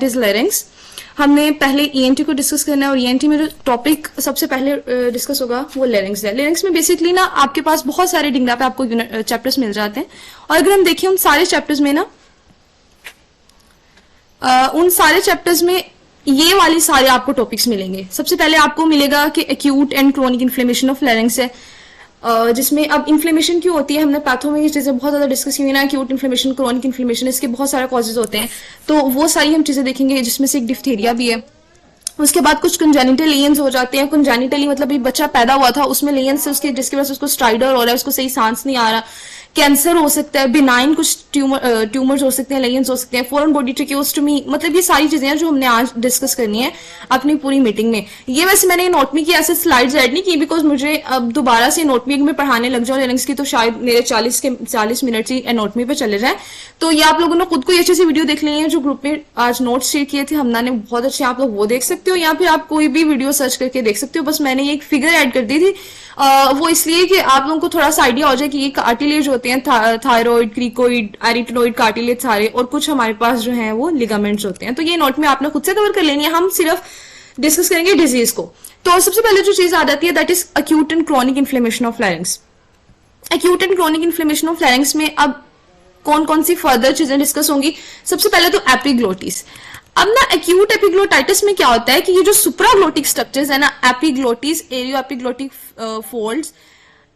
Is larynx. हमने पहले ENT को डिस्कस करना है और ईएनटी में जो टॉपिक सबसे पहले डिस्कस होगा वो लेरिंग्स है। लेरिंग्स में बेसिकली ना आपके पास बहुत सारे डिंगरा पे आपको चैप्टर्स मिल जाते हैं और अगर हम देखें उन सारे चैप्टर्स में ना उन सारे चैप्टर्स में ये वाली सारे आपको टॉपिक्स मिलेंगे। सबसे पहले आपको मिलेगा कि acute and chronic inflammation of larynx है, जिसमें अब इन्फ्लेमेशन क्यों होती है, हमने पैथो में ये चीजें बहुत ज्यादा डिस्कस की हुई ना, एक्यूट इन्फ्लेमेशन, क्रोनिक इन्फ्लेमेशन, इसके बहुत सारे कॉजेज होते हैं, तो वो सारी हम चीजें देखेंगे, जिसमें से एक डिफ्थीरिया भी है। उसके बाद कुछ कंजेनिटल लेयंस हो जाते हैं। कंजेनिटली मतलब बच्चा पैदा हुआ था उसमें लेयंस से उसके, जिसकी वजह से उसको स्ट्राइडर हो रहा है, उसको सही सांस नहीं आ रहा, कैंसर हो सकता है, बिनाइन कुछ ट्यूमर्स हो सकते हैं, लेयंस हो सकते हैं, फॉरेन बॉडी ट्रेकियोस्टोमी, मतलब ये सारी चीजें हैं जो हमने आज डिस्कस करनी है अपनी पूरी मीटिंग में। ये वैसे मैंने एनाटॉमी की ऐसे स्लाइड्स ऐड नहीं की बिकॉज मुझे अब दोबारा से एनाटॉमी में पढ़ाने लग जाओ लेरिंग्स की तो शायद मेरे 40 मिनट ही एनाटॉमी पे चले जाए। तो ये आप लोगों ने खुद को अच्छी सी वीडियो देख ली है जो ग्रुप में आज नोट्स शेयर किए थे हमना ने, बहुत अच्छे, आप लोग वो देख सकते हो या फिर आप कोई भी वीडियो सर्च करके देख सकते हो। बस मैंने ये एक फिगर ऐड कर दी थी, वो इसलिए कि आप लोगों को थोड़ा सा आइडिया हो जाए कि ये कार्टिलेज होते हैं, थायराइड, क्रिकोइड, एरिटेनोइड कार्टिलेज सारे, और कुछ हमारे पास जो है वो लिगामेंट्स होते हैं। तो ये नोट में आपने खुद से कवर कर लेनी है, हम सिर्फ डिस्कस करेंगे डिजीज को। तो सबसे पहले जो चीज आ जाती है that is acute and chronic inflammation of लैरिंग्स। Acute and chronic inflammation of लैरिंग्स में अब कौन कौन सी फर्दर चीजें डिस्कस होंगी। सबसे पहले तो एपिग्लोटिस। अब ना एक्यूट एपिग्लोटाइटिस में क्या होता है कि ये जो सुप्राग्लोटिक स्ट्रक्चर्स है ना, एपिग्लोटिस, एरियो एपिग्लोटिक फोल्ड्स,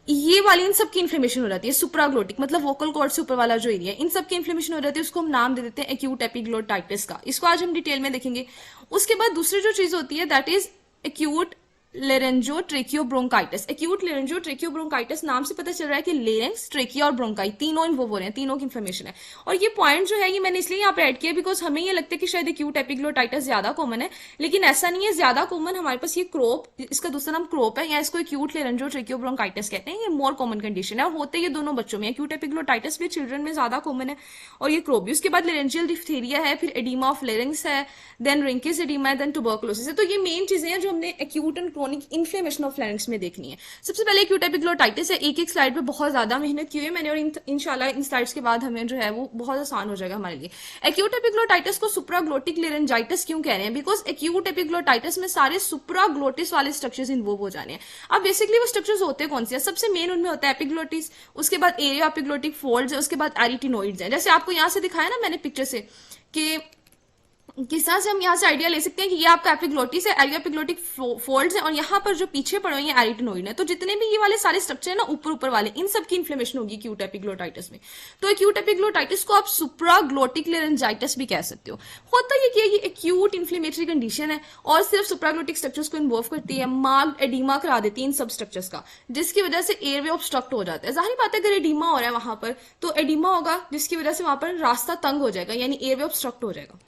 ये वाली इन सब की इन्फ्लेमेशन हो जाती है। सुप्राग्लोटिक मतलब वोकल कॉर्ड से ऊपर वाला जो एरिया है, इन सब की इन्फ्लेमेशन हो जाती है, उसको हम नाम दे देते हैं एक्यूट एपिग्लोटाइटिस का। इसको आज हम डिटेल में देखेंगे। उसके बाद दूसरी जो चीज होती है दैट इज एक्यूट लेरेंजो ट्रेकियोब्रोंकाइटिस। एक्यूट लेरेंजो ट्रेकियोब्रोंकाइटिस नाम से पता चल रहा है कि लेरेंक्स, ट्रेकिया और ब्रोंकाई तीनों इन्वॉल्व हो रहे हैं, तीनों की इन्फॉर्मेशन है। और ये पॉइंट जो है ये मैंने इसलिए यहाँ पे ऐड किया बिकॉज हमें ये लगता है कि शायद एक्यूट एपिग्लोटाइटिस ज्यादा कॉमन है, लेकिन ऐसा नहीं है। ज्यादा कॉमन हमारे पास ये क्रोप, इसका दूसरा नाम क्रोप है, या इसको एक्यूट लेरेंजो ट्रेकियोब्रोंकाइटिस कहते हैं। ये मोर कॉमन कंडीशन है और होते ये दोनों बच्चों में। एक्यूट एपिग्लोटाइटिस भी चिल्ड्रन में ज्यादा कॉमन है और ये क्रोप भी। उसके बाद लेरेंजियल डिफ्थीरिया है, फिर एडिमा ऑफ लेरिंग्स है, देन रिंकिस एडिमा है, देन ट्यूबरकुलोसिस है। तो ये मेन चीजें हैं जो हमने acute and chronic inflammation of लैरिंग्स में देखनी है। सबसे पहले एक्यूट एपिग्लोटाइटिस है। एक एक स्लाइड पे बहुत ज्यादा मेहनत की हुई है मैंने और इंशाल्लाह इन स्लाइड्स के बाद हमें जो है वो बहुत आसान हो जाएगा हमारे लिए। एक्यूट एपिग्लोटाइटिस को सुप्राग्लोटिक लेरेंजाइटिस क्यों कह रहे हैं? बिकॉज एक्यूट एपिग्लोटाइटिस में सारे सुप्राग्लोटिस वाले स्ट्रक्चर्स इन्वॉल्व हो जाने हैं। अब बेसिकली वो स्ट्रक्चर्स होते कौन से हैं? सबसे मेन उनमें होता है एपिग्लोटिस, उसके बाद एरियो एपिग्लोटिक फोल्ड्स है, उसके बाद एरिटिनोइड्स है। जैसे आपको यहां से दिखाया ना मैंने पिक्चर से कि किस तरह से हम यहाँ से आइडिया ले सकते हैं कि ये आपका एपिग्लोटिस है, एरियो एपिग्लोटिक फोल्ड्स है और यहाँ पर जो पीछे पड़े हुए हैं एरिटिनोइड है। तो जितने भी ये वाले सारे स्ट्रक्चर है ना ऊपर वाले, इन सब की इन्फ्लेमेशन होगी एक्यूट एपिग्लोटाइटिस में। तो एक्यूट एपिग्लोटाइटिस को आप सुप्राग्लोटिक लेरेंजाइटिस भी कह सकते हो। होता ये कि ये एक्यूट इन्फ्लेमेटरी कंडीशन है और सिर्फ सुप्राग्लोटिक स्ट्रक्चर्स को इन्वॉल्व करती है, मार्क्ड एडिमा करा देती है इन सब स्ट्रक्चर्स का, जिसकी वजह से एयरवे ऑब्स्ट्रक्ट हो जाता है। जाहिर बात है अगर एडिमा हो रहा है वहां पर तो एडिमा होगा जिसकी वजह से वहां पर रास्ता तंग हो जाएगा, यानी एयरवे ऑब्स्ट्रक्ट हो जाएगा।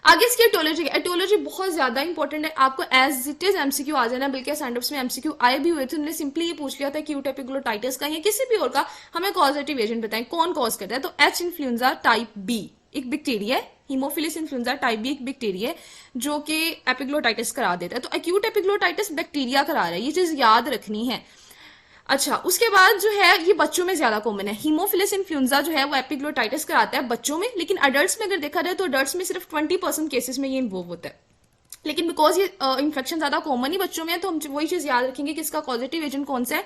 आगे इसकी एटोलॉजी। एटोलॉजी बहुत ज्यादा इंपॉर्टेंट है, आपको एज इट इज एमसीक्यू आ जाना, बल्कि स्टैंडअप्स में एमसीक्यू आए भी हुए थे। उन्होंने सिंपली ये पूछ लिया था एक्यूट एपिग्लोटाइटिस का या किसी भी और का हमें कॉजेटिव एजेंट बताएं, कौन कॉज करता है? तो एच इन्फ्लुएंजा टाइप बी एक बैक्टीरिया है, हीमोफिलिस इन्फ्लुएंजा टाइप बी एक बैक्टीरिया है जो कि एपिग्लोटाइटिस करा देता है। तो एक्यूट एपिग्लोटाइटिस बैक्टीरिया करा रहा है, ये चीज याद रखनी है। अच्छा, उसके बाद जो है ये बच्चों में ज्यादा कॉमन है। हीमोफिलस इन्फ्लुएंजा जो है वो एपिग्लोटाइटिस कराता है बच्चों में, लेकिन अडल्ट्स में अगर देखा जाए तो अडल्ट्स में सिर्फ 20% केसेस में ये इन्वॉल्व होता है। लेकिन बिकॉज ये इन्फेक्शन ज्यादा कॉमन ही बच्चों में है तो हम वही चीज याद रखेंगे कि इसका पॉजिटिव एजेंट कौन सा है,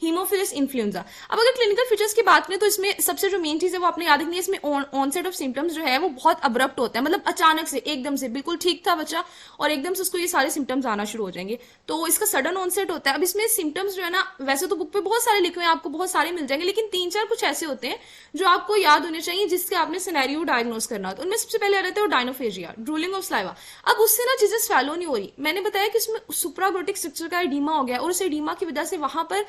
हीमोफिलस इन्फ्लुएंजा। अब अगर क्लिनिकल फीचर्स की बात करें तो इसमें सबसे जो मेन चीज है वो आपने याद रखनी है, इसमें ऑनसेट ऑफ सिम्टम्स जो है वो बहुत अब्रप्ट होता है, मतलब अचानक से एकदम से बिल्कुल ठीक था बच्चा और एकदम से उसको ये सारे सिम्टम्स आना शुरू हो जाएंगे, तो इसका सडन ऑनसेट होता है। अब इसमें सिम्टम्स जो है ना, वैसे तो बुक पे बहुत सारे लिखे हुए हैं, आपको बहुत सारे मिल जाएंगे, लेकिन 3-4 कुछ ऐसे होते हैं जो आपको याद होने चाहिए जिसके आपने सिनेरियो डायग्नोस करना हो। तो उनमें सबसे पहले आ जाते हैं डायनोफेजिया, ड्रूलिंग ऑफ स्लाइवा। अब उससे ना चीजें स्वेलो नहीं हो रही, मैंने बताया कि इसमें सुप्राग्लोटिक स्ट्रक्चर का एडीमा हो गया और उस एडीमा की वजह से वहां पर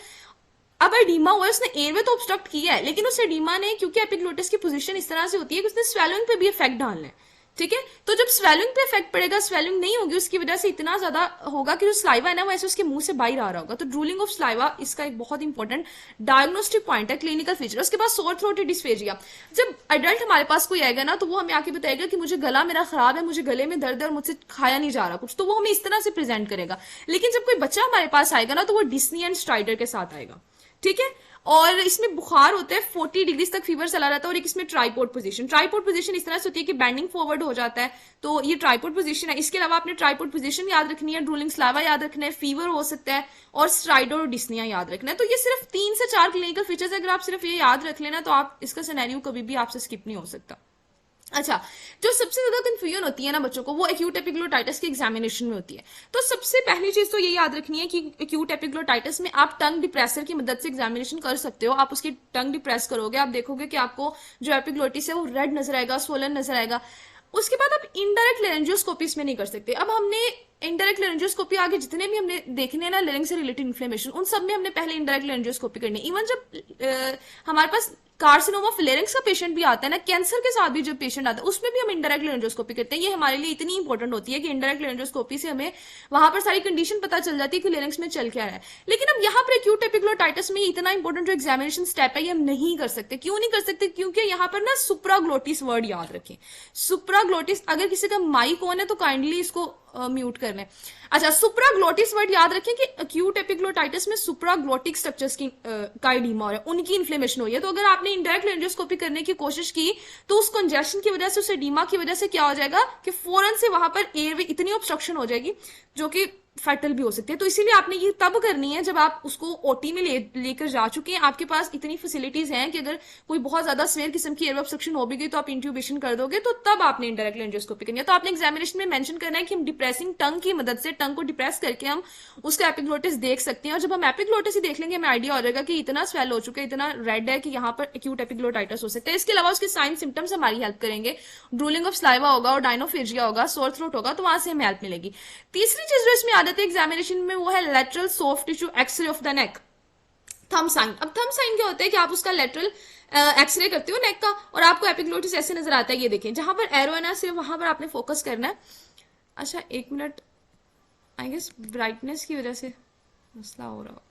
अब एडीमा हुआ है, उसने एयरवे तो ऑब्स्ट्रक्ट किया है, लेकिन उस एडीमा ने, क्योंकि एपिग्लोटिस की पोजीशन इस तरह से होती है कि उसने स्वेलिंग पे भी इफेक्ट डालना है, ठीक है? तो जब स्वेलिंग पे इफेक्ट पड़ेगा, स्वेलिंग नहीं होगी उसकी वजह से इतना ज्यादा होगा कि जो स्लाइवा है ना वो ऐसे उसके मुंह से बाहर आ रहा होगा। तो ड्रूलिंग ऑफ स्लाइवा इसका एक बहुत इंपॉर्टेंट डायग्नोस्टिक पॉइंट है, क्लिनिकल फीचर। उसके बाद सोर थ्रोट डिस्फेजिया। जब अडल्ट हमारे पास कोई आएगा ना तो वो हमें आके बताएगा कि मुझे गला मेरा खराब है, मुझे गले में दर्द है और मुझसे खाया नहीं जा रहा कुछ, तो वो हमें इस तरह से प्रेजेंट करेगा। लेकिन जब कोई बच्चा हमारे पास आएगा ना तो वो डिस्नी एंड स्ट्राइडर के साथ आएगा, ठीक है? और इसमें बुखार होता है, 40 डिग्री तक फीवर चला रहता है। और एक इसमें ट्राइपोड पोजीशन, ट्राइपोड पोजीशन इस तरह से होती है कि बैंडिंग फॉरवर्ड हो जाता है, तो ये ट्राइपोड पोजीशन है। इसके अलावा आपने ट्राइपोड पोजीशन याद रखनी है, ड्रूलिंग स्लावा याद रखना है, फीवर हो सकता है, और स्ट्राइडर और डिस्निया याद रखना है। तो ये सिर्फ 3 से 4 क्लिनिकल फीचर्स, अगर आप सिर्फ ये याद रख लेना तो आप इसका सिनेरियो कभी भी आपसे स्किप नहीं हो सकता। अच्छा, जो सबसे ज्यादा कंफ्यूजन होती है ना बच्चों को, वो एक्यूट एपिग्लोटाइटिस के एग्जामिनेशन में होती है। तो सबसे पहली चीज तो ये याद रखनी है कि एक्यूट एपिग्लोटाइटिस में आप टंग डिप्रेसर की मदद से एग्जामिनेशन कर सकते हो। आप उसकी टंग डिप्रेस करोगे, आप देखोगे कि आपको जो एपिग्लोटिस है वो रेड नजर आएगा, स्वोलन नजर आएगा। उसके बाद आप इनडायरेक्ट लेरेंजियोस्कोपी इसमें नहीं कर सकते। अब हमने इनडायरेक्ट लेरेंजियोस्कोपी आगे जितने भी हमने देखने हैं ना लेरिंग से रिलेटेड इन्फ्लेमेशन, उन सब में हमने पहले इनडायरेक्ट लेरेंजियोस्कोपी करनी है। इवन जब हमारे पास कार्सिनोमा ऑफ लेरिंग्स का पेशेंट भी आता है ना, कैंसर के साथ भी जब पेशेंट आता है उसमें भी हम इनडायरेक्ट लेरेंजियोस्कोपी करते हैं। ये हमारे लिए इतनी इंपॉर्टेंट होती है कि इनडायरेक्ट लेरेंजियोस्कोपी से हमें वहां पर सारी कंडीशन पता चल जाती है कि लेरिंग्स में चल क्या रहा है। लेकिन अब यहाँ पर एक्यूट एपिग्लोटाइटिस में इतना इंपॉर्टेंट जो एग्जामिनेशन स्टेप है ये हम नहीं कर सकते। क्यों नहीं कर सकते? क्योंकि यहाँ पर ना सुप्राग्लोटिस वर्ड याद रखें। सुप्राग्लोटिस, अगर किसी का माइक ऑन है तो काइंडली इसको म्यूट कर लें। अच्छा, सुप्राग्लोटिस वर्ड याद रखें कि एक्यूट एपिग्लोटाइटिस में सुप्राग्लोटिक स्ट्रक्चर्स की का एडिमा हो रहा है, उनकी इन्फ्लेमेशन हो रही है। तो अगर आपने इनडायरेक्ट लेरेंजियोस्कोपी करने की कोशिश की तो उस कंजेशन की वजह से, उस एडिमा की वजह से क्या हो जाएगा कि फौरन से वहां पर एयरवे इतनी ऑब्स्ट्रक्शन हो जाएगी जो कि फैटल भी हो सकती है। तो इसीलिए आपने ये तब करनी है जब आप उसको ओटी में लेकर जा चुके हैं, आपके पास इतनी फैसिलिटीज हैं कि अगर कोई बहुत ज्यादा सीवियर किस्म की एयर ऑब्स्ट्रक्शन हो भी गई तो आप इंट्यूबेशन कर दोगे, तो तब आपने इनडायरेक्ट लेरेंजियोस्कोपी करनी है। तो आपने एग्जामिनेशन में मेंशन करना है कि हम डिप्रेसिंग टंग की मदद से, टंग को डिप्रेस करके हम उसका एपिग्लोटिस देख सकते हैं। और जब हम एपिग्लोटिस ही देख लेंगे हमें आइडिया हो जाएगा कि इतना स्वेल हो चुका है, इतना रेड है कि यहाँ पर एक्यूट एपिग्लोटाइटिस हो सकता है। इसके अलावा उसके साइन सिम्टम्स हमारी हेल्प करेंगे, ड्रूलिंग ऑफ स्लाइवा होगा और डायनोफेजिया होगा, सोर थ्रोट होगा, तो वहां से हमें हेल्प मिलेगी। तीसरी चीज जो इसमें आ जाती है एग्जामिनेशन में वो है lateral soft tissue x ray of the neck, thumb sign. अब थंब साइन क्या होता है कि आप उसका लेटरल एक्सरे करते हो नेक का और आपको एपिग्लोटिस ऐसे नजर आता है। ये देखें, जहां पर एरो है ना सिर्फ वहां पर आपने फोकस करना है। अच्छा, एक मिनट, आई गेस ब्राइटनेस की वजह से मसला हो रहा हो।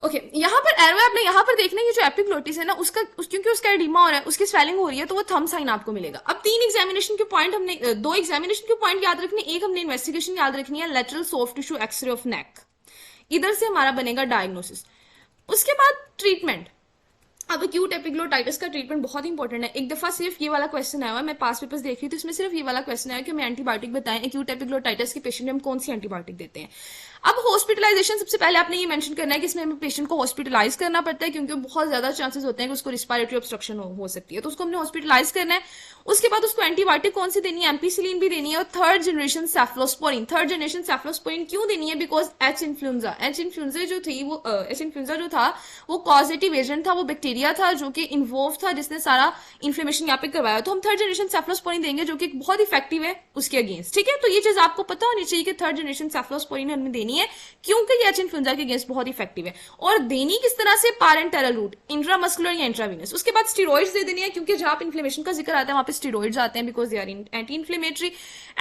ओके, यहाँ पर एरो है, आपने यहाँ पर देखना है ये जो एपिग्लोटिस है ना क्योंकि उसका एडिमा हो रहा है, उसकी स्वेलिंग हो रही है, तो वो थंब साइन आपको मिलेगा। अब 3 एग्जामिनेशन के पॉइंट हमने, 2 एग्जामिनेशन के पॉइंट याद रखने, एक हमने इन्वेस्टिगेशन याद रखनी है, lateral soft tissue x ray of neck, इधर से हमारा बनेगा डायग्नोसिस। उसके बाद ट्रीटमेंट। अब एक्यूट एपिग्लोटाइटिस का ट्रीटमेंट बहुत इंपॉर्टेंट है। एक दफा सिर्फ ये वाला क्वेश्चन आया हुआ है, मैं पास पेपर्स देख रही थी, इसमें सिर्फ ये वाला क्वेश्चन आया कि हमें एंटीबायोटिक बताएं, एक्यूट एपिग्लोटाइटिस के पेशेंट में हम कौन सी एंटीबायोटिक देते हैं। अब हॉस्पिटलाइजेशन, सबसे पहले आपने ये मेंशन करना है कि इसमें हमें पेशेंट को हॉस्पिटलाइज करना पड़ता है क्योंकि बहुत ज्यादा चांसेस होते हैं कि उसको रिस्पायरेटरी ऑब्स्ट्रक्शन हो सकती है, तो उसको हमने हॉस्पिटलाइज करना है। उसके बाद उसको एंटीबायोटिक कौन सी देनी है? एम्पीसिलिन भी देनी है, और third generation cephalosporin. Third generation cephalosporin क्यों देनी है? बिकॉज एच इन्फ्लुएंजा जो थी वो एच इन्फ्लुएंजा जो था वो कॉजेटिव एजेंट था, वो बैक्टीरिया था जो कि इन्वॉल्व था जिसने सारा इन्फ्लेमेशन यहाँ पे करवाया। तो हम थर्ड जनरेशन सेफलोस्पोरिन देंगे जो कि बहुत इफेक्टिव है उसके अगेंस्ट। ठीक है, तो ये चीज आपको पता होनी चाहिए कि थर्ड जनरेशन सेफलोस्पोरिन हमें देनी है क्योंकि ये एच इन्फ्लुएंजा के अगेंस्ट बहुत इफेक्टिव है। और देनी किस तरह से? पारेंटेरल रूट, इंट्रामस्कुलर या इंट्रावीनस। उसके बाद स्टीरॉइड्स दे देनी है क्योंकि जहां पे इन्फ्लेमेशन का जिक्र आता है वहां पे स्टीरॉइड्स आते हैं because they are anti inflammatory.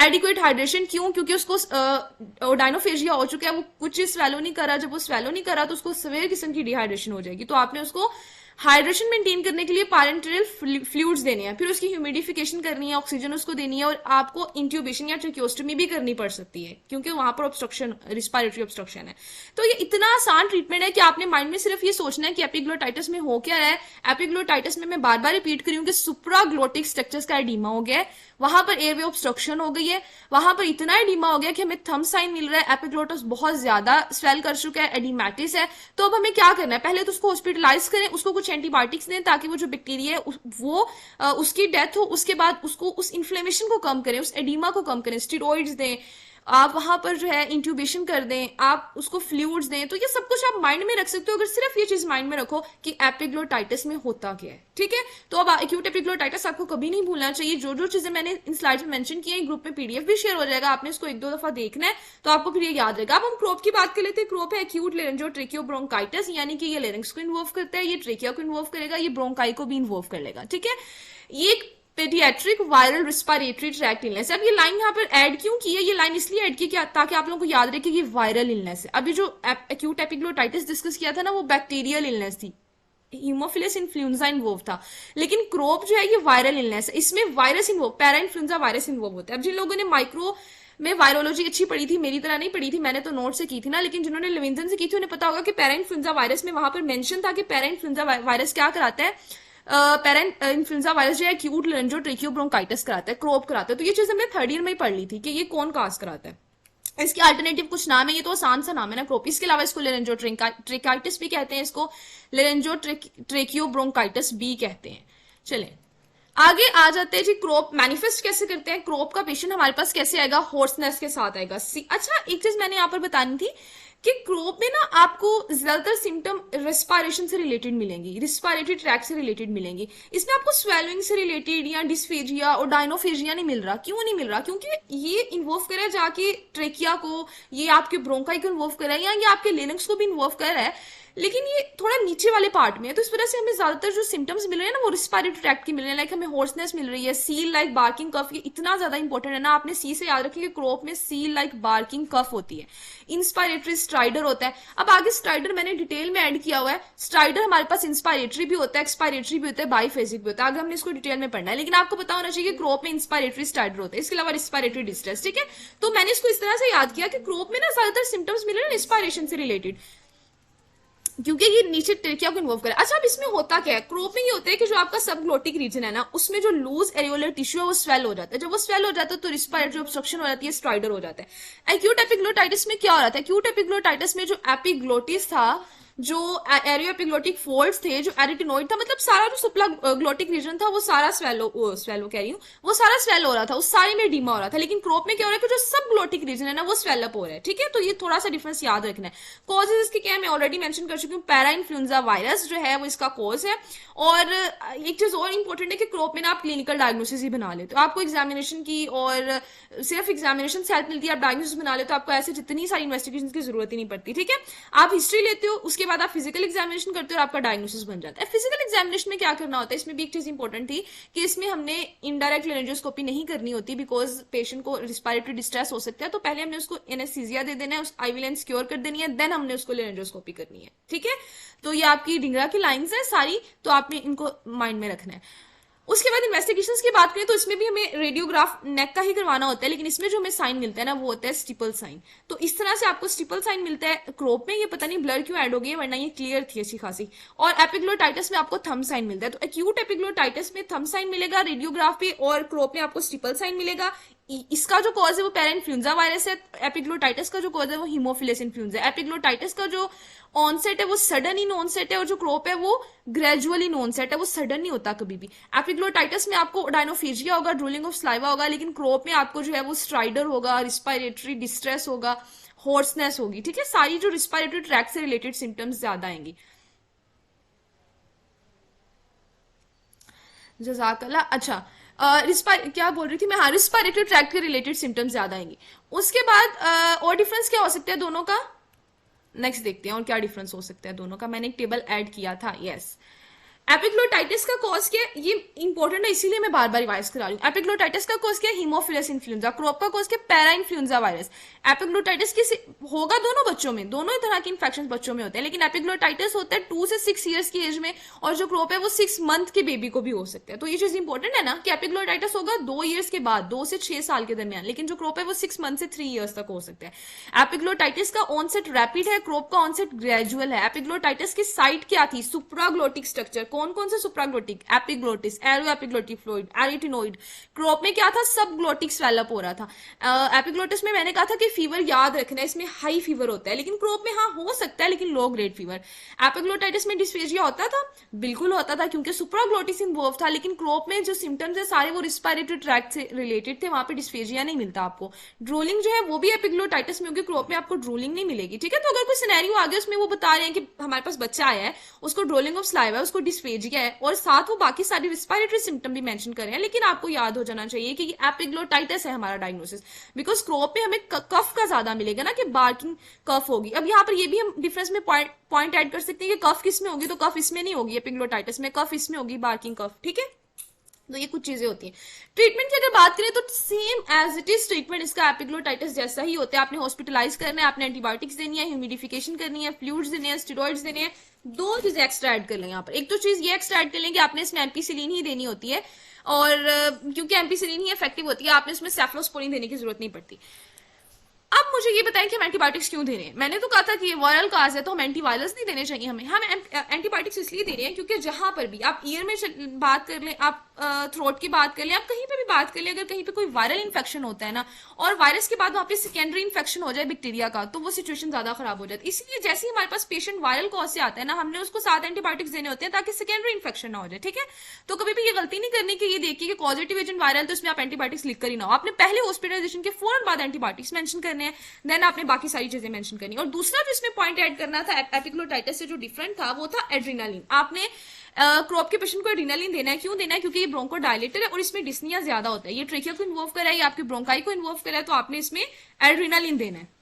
Adequate hydration, क्यों? क्योंकि उसको डायनोफेजिया हो चुका है, वो कुछ चीज स्वेलो नहीं कर रहा, जब वो स्वेलो नहीं कर रहा तो उसको सीवियर किस्म की डिहाइड्रेशन हो जाएगी। तो आपने उसको हाइड्रेशन मेंटेन करने के लिए पारेंटरल फ्लूइड्स देने हैं, फिर उसकी ह्यूमिडिफिकेशन करनी है, ऑक्सीजन उसको देनी है, और आपको इंट्यूबेशन या ट्रेकियोस्टमी भी करनी पड़ सकती है क्योंकि वहां पर ऑब्स्ट्रक्शन, रिस्पायरेटरी ऑब्स्ट्रक्शन है। तो ये इतना आसान ट्रीटमेंट है कि आपने माइंड में सिर्फ ये सोचना है कि एपिग्लोटाइटिस में हो क्या है। एपिग्लोटाइटिस में मैं बार बार रिपीट करी हूं कि सुप्राग्लोटिक स्ट्रक्चर्स का एडीमा हो गया है, वहां पर एयरवे ऑब्स्ट्रक्शन हो गई है, वहां पर इतना एडीमा हो गया कि हमें थंब साइन मिल रहा है, एपिग्लोटिस बहुत ज्यादा स्वेल कर चुका है, एडिमेटिस है। तो अब हमें क्या करना है? पहले तो उसको हॉस्पिटलाइज करें, उसको कुछ एंटीबायोटिक्स दें ताकि वो जो बैक्टीरिया है वो उसकी डेथ हो। उसके बाद उसको उस इन्फ्लेमेशन को कम करें, उस एडीमा को कम करें, स्टीरॉइड्स दें, आप वहां पर जो है इंट्यूबेशन कर दें, आप उसको फ्लूइड्स दें। तो ये सब कुछ आप माइंड में रख सकते हो अगर सिर्फ ये चीज माइंड में रखो कि एपिग्लोटाइटिस में होता क्या है। ठीक है, तो अब एक्यूट एपिग्लोटाइटिस आपको कभी नहीं भूलना चाहिए। जो जो चीजें मैंने इन स्लाइड्स में मेंशन की है, ग्रुप में पीडीएफ भी शेयर हो जाएगा, आपने इसको 1-2 दफा देखना है तो आपको फिर ये याद रहेगा। अब हम क्रोप की बात कर लेते हैं। क्रोप है एक्यूट लेरेंजोट्रेकियोब्रोंकाइटिस, यानी कि ये लेरिंग्स को इन्वॉल्व करता है, ये ट्रेकिया को इन्वॉल्व करेगा, ये ब्रोंकाई को भी इन्वॉल्व कर लेगा। ठीक है, ये paediatric viral respiratory tract illness. अब ये लाइन यहाँ पर ऐड क्यों की है? ये लाइन इसलिए ऐड की ताकि आप लोगों को याद रहे कि ये वायरल इलनेस है। अभी जो एक्यूट एपिग्लोटाइटिस डिस्कस किया था ना वो बैक्टीरियल इलनेस थी, हीमोफिलस इन्फ्लुएंजा इन्वोल्व था, लेकिन क्रोप जो है ये वायरल इलनेस है, इसमें virus involve, para influenza virus involve होता है। अब जिन लोगों ने माइक्रो में वायरोलॉजी अच्छी पढ़ी थी, मेरी तरह नहीं पढ़ी थी, मैंने तो नोट से की थी ना, लेकिन जिन्होंने लेविंसन से की थी उन्हें पता होगा कि पैरा इन्फ्लुएंजा वायरस में वहां पर मेंशन था कि पैरा इन्फ्लुएंजा वायरस क्या कराता है, पैरा इन्फ्लुएंजा वायरस जो है एक्यूट लेरेंजोट्रेकियोब्रोंकाइटिस कराता है, क्रोप कराता है। तो ये चीज हमने थर्ड ईयर में ही पढ़ ली थी कि ये कौन काज कराता है। इसके अल्टरनेटिव कुछ नाम है, ये तो आसान सा नाम है ना, क्रोप। इसके अलावा इसको लेरेंजोट्रेकाइटिस भी कहते हैं, इसको लेरेंजोट्रेकियोब्रोंकाइटिस बी कहते हैं। चलें आगे आ जाते हैं जी, क्रोप मैनिफेस्ट कैसे करते हैं, क्रोप का पेशेंट हमारे पास कैसे आएगा, होर्सनेस के साथ आएगा। अच्छा एक चीज मैंने यहाँ पर बतानी थी कि क्रोप में ना आपको ज्यादातर सिम्टम रेस्पिरेशन से रिलेटेड मिलेंगी, रिस्पिरेटरी ट्रैक से रिलेटेड मिलेंगी। इसमें आपको स्वेलिंग से रिलेटेड या डिस्फेजिया और डायनोफेजिया नहीं मिल रहा। क्यों नहीं मिल रहा? क्योंकि ये इन्वॉल्व कर रहा है जाके ट्रेकिया को, ये आपके ब्रोंकाई को इन्वॉल्व कर रहा है, या ये आपके लेरिंक्स को भी इन्वॉल्व कर रहा है, लेकिन ये थोड़ा नीचे वाले पार्ट में है। तो इस वजह से हमें ज्यादातर जो सिम्टम्स मिल रहे हैं ना वो रिस्पिरेटरी ट्रैक्ट की मिल रहे हैं। लाइक हमें होर्सनेस मिल रही है, सील लाइक बार्किंग कफ, ये इतना ज्यादा इंपॉर्टेंट है ना, आपने सी से याद रखिए, क्रोप में सील लाइक बार्किंग कफ होती है। इंस्पायरेटरी स्ट्राइडर होता है। अब आगे स्ट्राइडर मैंने डिटेल में ऐड किया हुआ है। स्ट्राइडर हमारे पास इंस्पायरेटरी भी होता है, एक्सपायरेटरी भी होता है, बाईफेजिक भी होता है। आगे हमने इसको डिटेल में पढ़ना है, लेकिन आपको पता होना चाहिए कि क्रोप में इंस्पायरेटरी स्ट्राइडर होता है, इसके अलावा रिस्पिरेटरी डिस्ट्रेस। ठीक है, तो मैंने इसको इस तरह से याद किया कि क्रोप में ना ज्यादातर सिम्टम्स मिल रहे हैं रिस्पायरेशन से रिलेटेड, क्योंकि ये नीचे ट्रेकिया को इन्वॉल्व करे। अच्छा अब इसमें होता क्या है, क्रोप में ये होता है कि जो आपका सबग्लोटिक रीजन है ना, उसमें जो लूज एरियोलर टिश्यू है वो स्वेल हो जाता है। जब वो स्वेल हो जाता है तो रिस्पिरेटरी ऑब्स्ट्रक्शन हो जाती है, स्ट्राइडर हो जाता है। एक्यूट एपिग्लोटाइटिस में क्या हो रहा था, एक्यूट एपिग्लोटाइटिस में जो एपिग्लोटिस था, जो एरियो एपिग्लोटिक फोल्ड्स थे, जो एरिटिनोइड था, मतलब सारा जो सुप्ला ग्लोटिक रीजन था वो सारा स्वेलो कह रही हूँ, वो सारा स्वेल हो रहा था, उस सारे में डीमा हो रहा था। लेकिन क्रोप में क्या हो रहा है कि जो सब ग्लोटिक रीजन है ना वो स्वेलअप हो रहा है। ठीक है, तो ये थोड़ा सा डिफरेंस याद रखना है। कॉजेज इसके क्या है मैं ऑलरेडी मेंशन कर चुकी हूँ, पैरा इन्फ्लुएंजा वायरस जो है वो इसका कॉज है। और एक चीज और इंपॉर्टेंट है कि क्रोप में ना आप क्लिनिकल डायग्नोसिस ही बना लेते हो, आपको एग्जामिनेशन की और सिर्फ एग्जामिनेशन से हेल्प मिलती है। आप डायग्नोसिस बना लेते हो, आपको ऐसे जितनी सारी इन्वेस्टिगेशन की जरूरत ही नहीं पड़ती। ठीक है, आप हिस्ट्री लेते हो, उसके बाद आप फिजिकल एग्जामिनेशन करते हो और आपका डायग्नोसिस बन जाता है। फिजिकल एग्जामिनेशन में क्या करना होता है, इसमें भी एक चीज इंपॉर्टेंट थी कि इसमें हमने इनडायरेक्ट लेरेंजोस्कोपी नहीं करनी होती, बिकॉज पेशेंट को रिस्पिरेटरी डिस्ट्रेस हो सकता है। तो पहले हमने उसको एनेस्थीसिया दे देना है, उस आईवी लेंस क्योर कर देनी है, देन हमने उसको लेरेंजोस्कोपी करनी है। ठीक है, तो ये आपकी डिंगरा की लाइंस है सारी, तो आपने इनको माइंड में रखना है। उसके बाद इन्वेस्टिगेशंस की बात करें तो इसमें भी हमें रेडियोग्राफ नेक का ही करवाना होता है, लेकिन इसमें जो हमें साइन मिलता है ना वो होता है स्टिपल साइन। तो इस तरह से आपको स्टिपल साइन मिलता है। क्रोप में ये पता नहीं ब्लर क्यों ऐड हो गई है, वरना ये क्लियर थी अच्छी खासी। और एपिग्लोटाइटिस में आपको थंब साइन मिलता है। तो एक्यूट एपिग्लोटाइटिस में थंब साइन मिलेगा रेडियोग्राफ पे, और क्रोप में आपको स्टिपल साइन मिलेगा। इसका जो कॉज है वो पैरा इन्फ्लुएंजा वायरस है, एपिग्लोटाइटिस का जो कॉज है वो हीमोफिलस इन्फ्लुएंजा है। एपिग्लोटाइटिस का जो ऑनसेट है वो सडन इन ऑनसेट है, और जो क्रोप है वो ग्रेजुअल इन ऑनसेट है, वो सडन नहीं होता कभी भी। एपिग्लोटाइटिस में आपको डायनोफेजिया होगा, ड्रूलिंग ऑफ स्लाइवा होगा, लेकिन क्रोप में आपको जो है वो स्ट्राइडर होगा, रिस्पिरेटरी डिस्ट्रेस होगा, होर्सनेस होगी। ठीक है, सारी जो रिस्पिरेटरी ट्रैक से रिलेटेड सिम्टम्स ज्यादा आएंगी। जजाकल्ला। अच्छा क्या बोल रही थी मैं, हाँ रिस्पिरेटरी ट्रैक्ट के रिलेटेड सिम्टम्स ज्यादा आएंगी। उसके बाद और डिफरेंस क्या हो सकता है दोनों का, नेक्स्ट देखते हैं और क्या डिफरेंस हो सकता है दोनों का। मैंने एक टेबल ऐड किया था। यस, एपिग्लोटाइटिस का कॉज क्या है, ये इंपॉर्टेंट है इसीलिए मैं बार बार रिवाइज करा रही हूँ। एपिग्लोटाइटिस का कॉज क्या है, हीमोफिलस इन्फ्लुएंजा। क्रोप का कॉज क्या है, पैरा इन्फ्लुएंजा वायरस। एपिग्लोटाइटिस किसी होगा दोनों बच्चों में, दोनों तरह के इन्फेक्शन बच्चों में होते हैं, लेकिन एपिग्लोटाइटिस होता है 2 से 6 ईयर्स की एज में, और जो क्रोप है वो 6 मंथ के बेबी को भी हो सकता है। तो ये चीज इंपॉर्टेंट है ना कि एपिग्लोटाइटिस होगा 2 ईयर्स के बाद, 2 से 6 साल के दरमियान, लेकिन जो क्रोप है वो 6 मंथ से 3 ईयर्स तक हो सकता है। एपिग्लोटाइटिस का ऑनसेट रैपिड है, क्रोप का ऑनसेट ग्रेजुअल है। एपिग्लोटाइटिस की साइट क्या थी, सुप्राग्लोटिक स्ट्रक्चर। कौन कौन से supraglottic, epiglottis, aryepiglottic fluid, arytenoid. Croup में क्या था, सब ग्लोटिक स्वेलअप हो रहा था। एपिग्लोटिस में मैंने कहा था कि फीवर याद रखना है, इसमें हाई फीवर होता है, लेकिन क्रोप में हाँ हो सकता है, लेकिन लो ग्रेड फीवर। एपिग्लोटाइटिस में डिस्फेजिया होता था, बिल्कुल होता था, क्योंकि सुप्राग्लोटिस इन्वॉल्व था, लेकिन क्रोप में जो सिम्टम्स है सारे वो रिस्पिरेटरी ट्रैक्ट से रिलेटेड थे, वहां पे डिस्फेजिया नहीं मिलता आपको। ड्रोलिंग जो है वो भी एपिग्लोटाइटिस में होगी, क्रोप में आपको ड्रोलिंग नहीं मिलेगी। ठीक है, तो अगर कोई सिनेरियो आ गया उसमें वो बता रहे हैं कि हमारे पास बच्चा आया है, उसको ड्रोलिंग ऑफ स्लाइवा है, उसको डिस्फेजिया है, और साथ वो बाकी सारी रिस्पिरेटरी सिम्टम भी मेंशन कर रहे हैं, लेकिन आपको याद हो जाना चाहिए कि एपिग्लोटाइटिस है हमारा डायग्नोसिस, बिकॉज क्रोप में हमें कफ का ज्यादा मिलेगा ना, कि बार्किंग कफ होगी। अब यहाँ पर ये भी हम डिफरेंस में पॉइंट ऐड कर सकते हैं कि कफ किस में होगी, तो कफ इसमें नहीं होगी, एपिग्लोटाइटिस में कफ इसमें होगी, बार्किंग कफ। ठीक है, तो ये कुछ चीजें होती हैं। ट्रीटमेंट की अगर बात करें तो same as it is treatment इसका एपिग्लोटाइटिस जैसा ही होता है। आपने हॉस्पिटलाइज करना है, आपने एंटीबायोटिक्स देनी है, ह्यूमिडिफिकेशन करनी है, फ्लूइड्स देने हैं, स्टेरॉइड्स देने हैं। दो चीजें एक्स्ट्रा ऐड कर लें यहाँ पर। एक तो चीज ये एक्स्ट्रा ऐड कर लें कि आपने इसमें एम्पीसिलिन ही देनी होती है, और क्योंकि एम्पीसिलिन ही इफेक्टिव होती है, आपने इसमें सेफ्लोस्पोरिन देने की जरूरत नहीं पड़ती। अब मुझे ये बताएं कि हम एंटीबायोटिक्स क्यों दे रहे हैं। मैंने तो कहा था कि ये वायरल काज है तो हम एंटीवायरस नहीं देने चाहिए हमें। हम एंटीबायोटिक्स इसलिए दे रहे हैं क्योंकि जहां पर भी आप ईयर में बात कर लें, आप थ्रोट की बात कर लें, आप कहीं पे भी बात कर लें, अगर कहीं पे कोई वायरल इन्फेक्शन होता है ना, और वायरस के बाद वहां पे सेकेंडरी इन्फेक्शन हो जाए बैक्टीरिया का, तो वो सिचुएशन ज्यादा खराब हो जाती है। इसलिए जैसे ही हमारे पास पेशेंट वायरल कॉज से आता है ना, हमने उसको 7 एंटीबायोटिक्स देने होते हैं ताकि सेकेंडरी इन्फेक्शन ना हो जाए, ठीक है। तो कभी भी ये गलती नहीं करनी कि ये देखिए कि पॉजिटिव एजेंट वायरल तो इसमें आप एंटीबायोटिक्स लिख कर ही ना हो। आपने पहले हॉस्पिटलाइजेशन के फौरन बाद एंटीबायोटिक्स मेंशन करने हैं, देन आपने बाकी सारी चीजें मेंशन करनी। और दूसरा जो इसमें पॉइंट ऐड करना था एपिग्लोटाइटिस से जो डिफरेंट था वो था एड्रीनालिन। आपने क्रॉप के पेशेंट को एड्रीनालिन देना है। क्यों देना है? क्योंकि ये ब्रोंको डायलेटर है और इसमें डिस्निया ज्यादा होता है। ये ट्रेकिया को इन्वॉल्व करा है, आपके ब्रोंकाई को इन्वॉल्व करा है, तो आपने इसमें एड्रीनालिन देना है।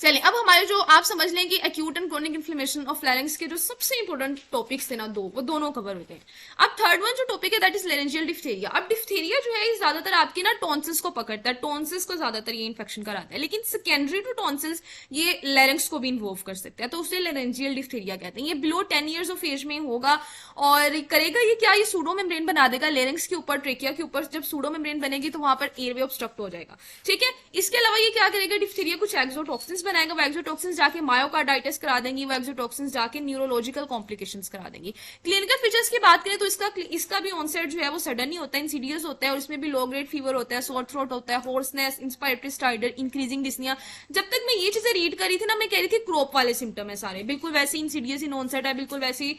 चलिए, अब हमारे जो आप समझ लें कि acute and chronic inflammation of larynx के जो सबसे इंपॉर्टेंट टॉपिक्स थे ना, वो दोनों कवर होते हैं। अब थर्ड वन जो टॉपिक है दैट इज लेरेंजियल डिफ्थेरिया। अब डिफ्थेरिया जो है ये ज्यादातर आपकी ना टॉन्सिल्स को पकड़ता है, टॉन्सिल्स को ज्यादातर ये इन्फेक्शन कराता है, लेकिन सेकेंडरी टू टॉन्सिल्स ये लैरिंक्स को भी इन्वॉल्व कर सकता है, तो उसे लेरेंजियल डिफ्थेरिया कहते हैं। ये बिलो 10 ईयर्स ऑफ एज में होगा और करेगा ये क्या, ये सूडो मेम्ब्रेन बना देगा लेरिंक्स के ऊपर, ट्रेकिया के ऊपर। जब सूडो मेम्ब्रेन बनेगी तो वहां पर एयरवे ऑब्स्ट्रक्ट हो जाएगा, ठीक है। इसके अलावा ये क्या करेगा, डिफ्थेरिया कुछ एक्सोटॉक्सिन्स बनाएगा, वो एक्सोटॉक्सिन्स जाके मायोकार्डाइटिस करा देंगी, वो एक्सोटॉक्सिन्स जाके न्यूरोलॉजिकल कॉम्प्लिकेशंस करा देंगी। क्लिनिकल फीचर्स की बात करें तो इसका भी ऑनसेट जो है वो सडन ही होता है, इंसीडियस होता है, और इसमें भी लो ग्रेड फीवर होता है, सोर थ्रोट होता है, होर्सनेस, इंस्पायरेटरी स्टाइडर, इंक्रीजिंग डिस्निया। जब तक मैं ये चीजें रीड करी थी ना, मैं कह रही थी क्रॉप वाले सिम्टम है सारे, बिल्कुल वैसे इंसीडियस इन ऑनसेट है, बिल्कुल वैसी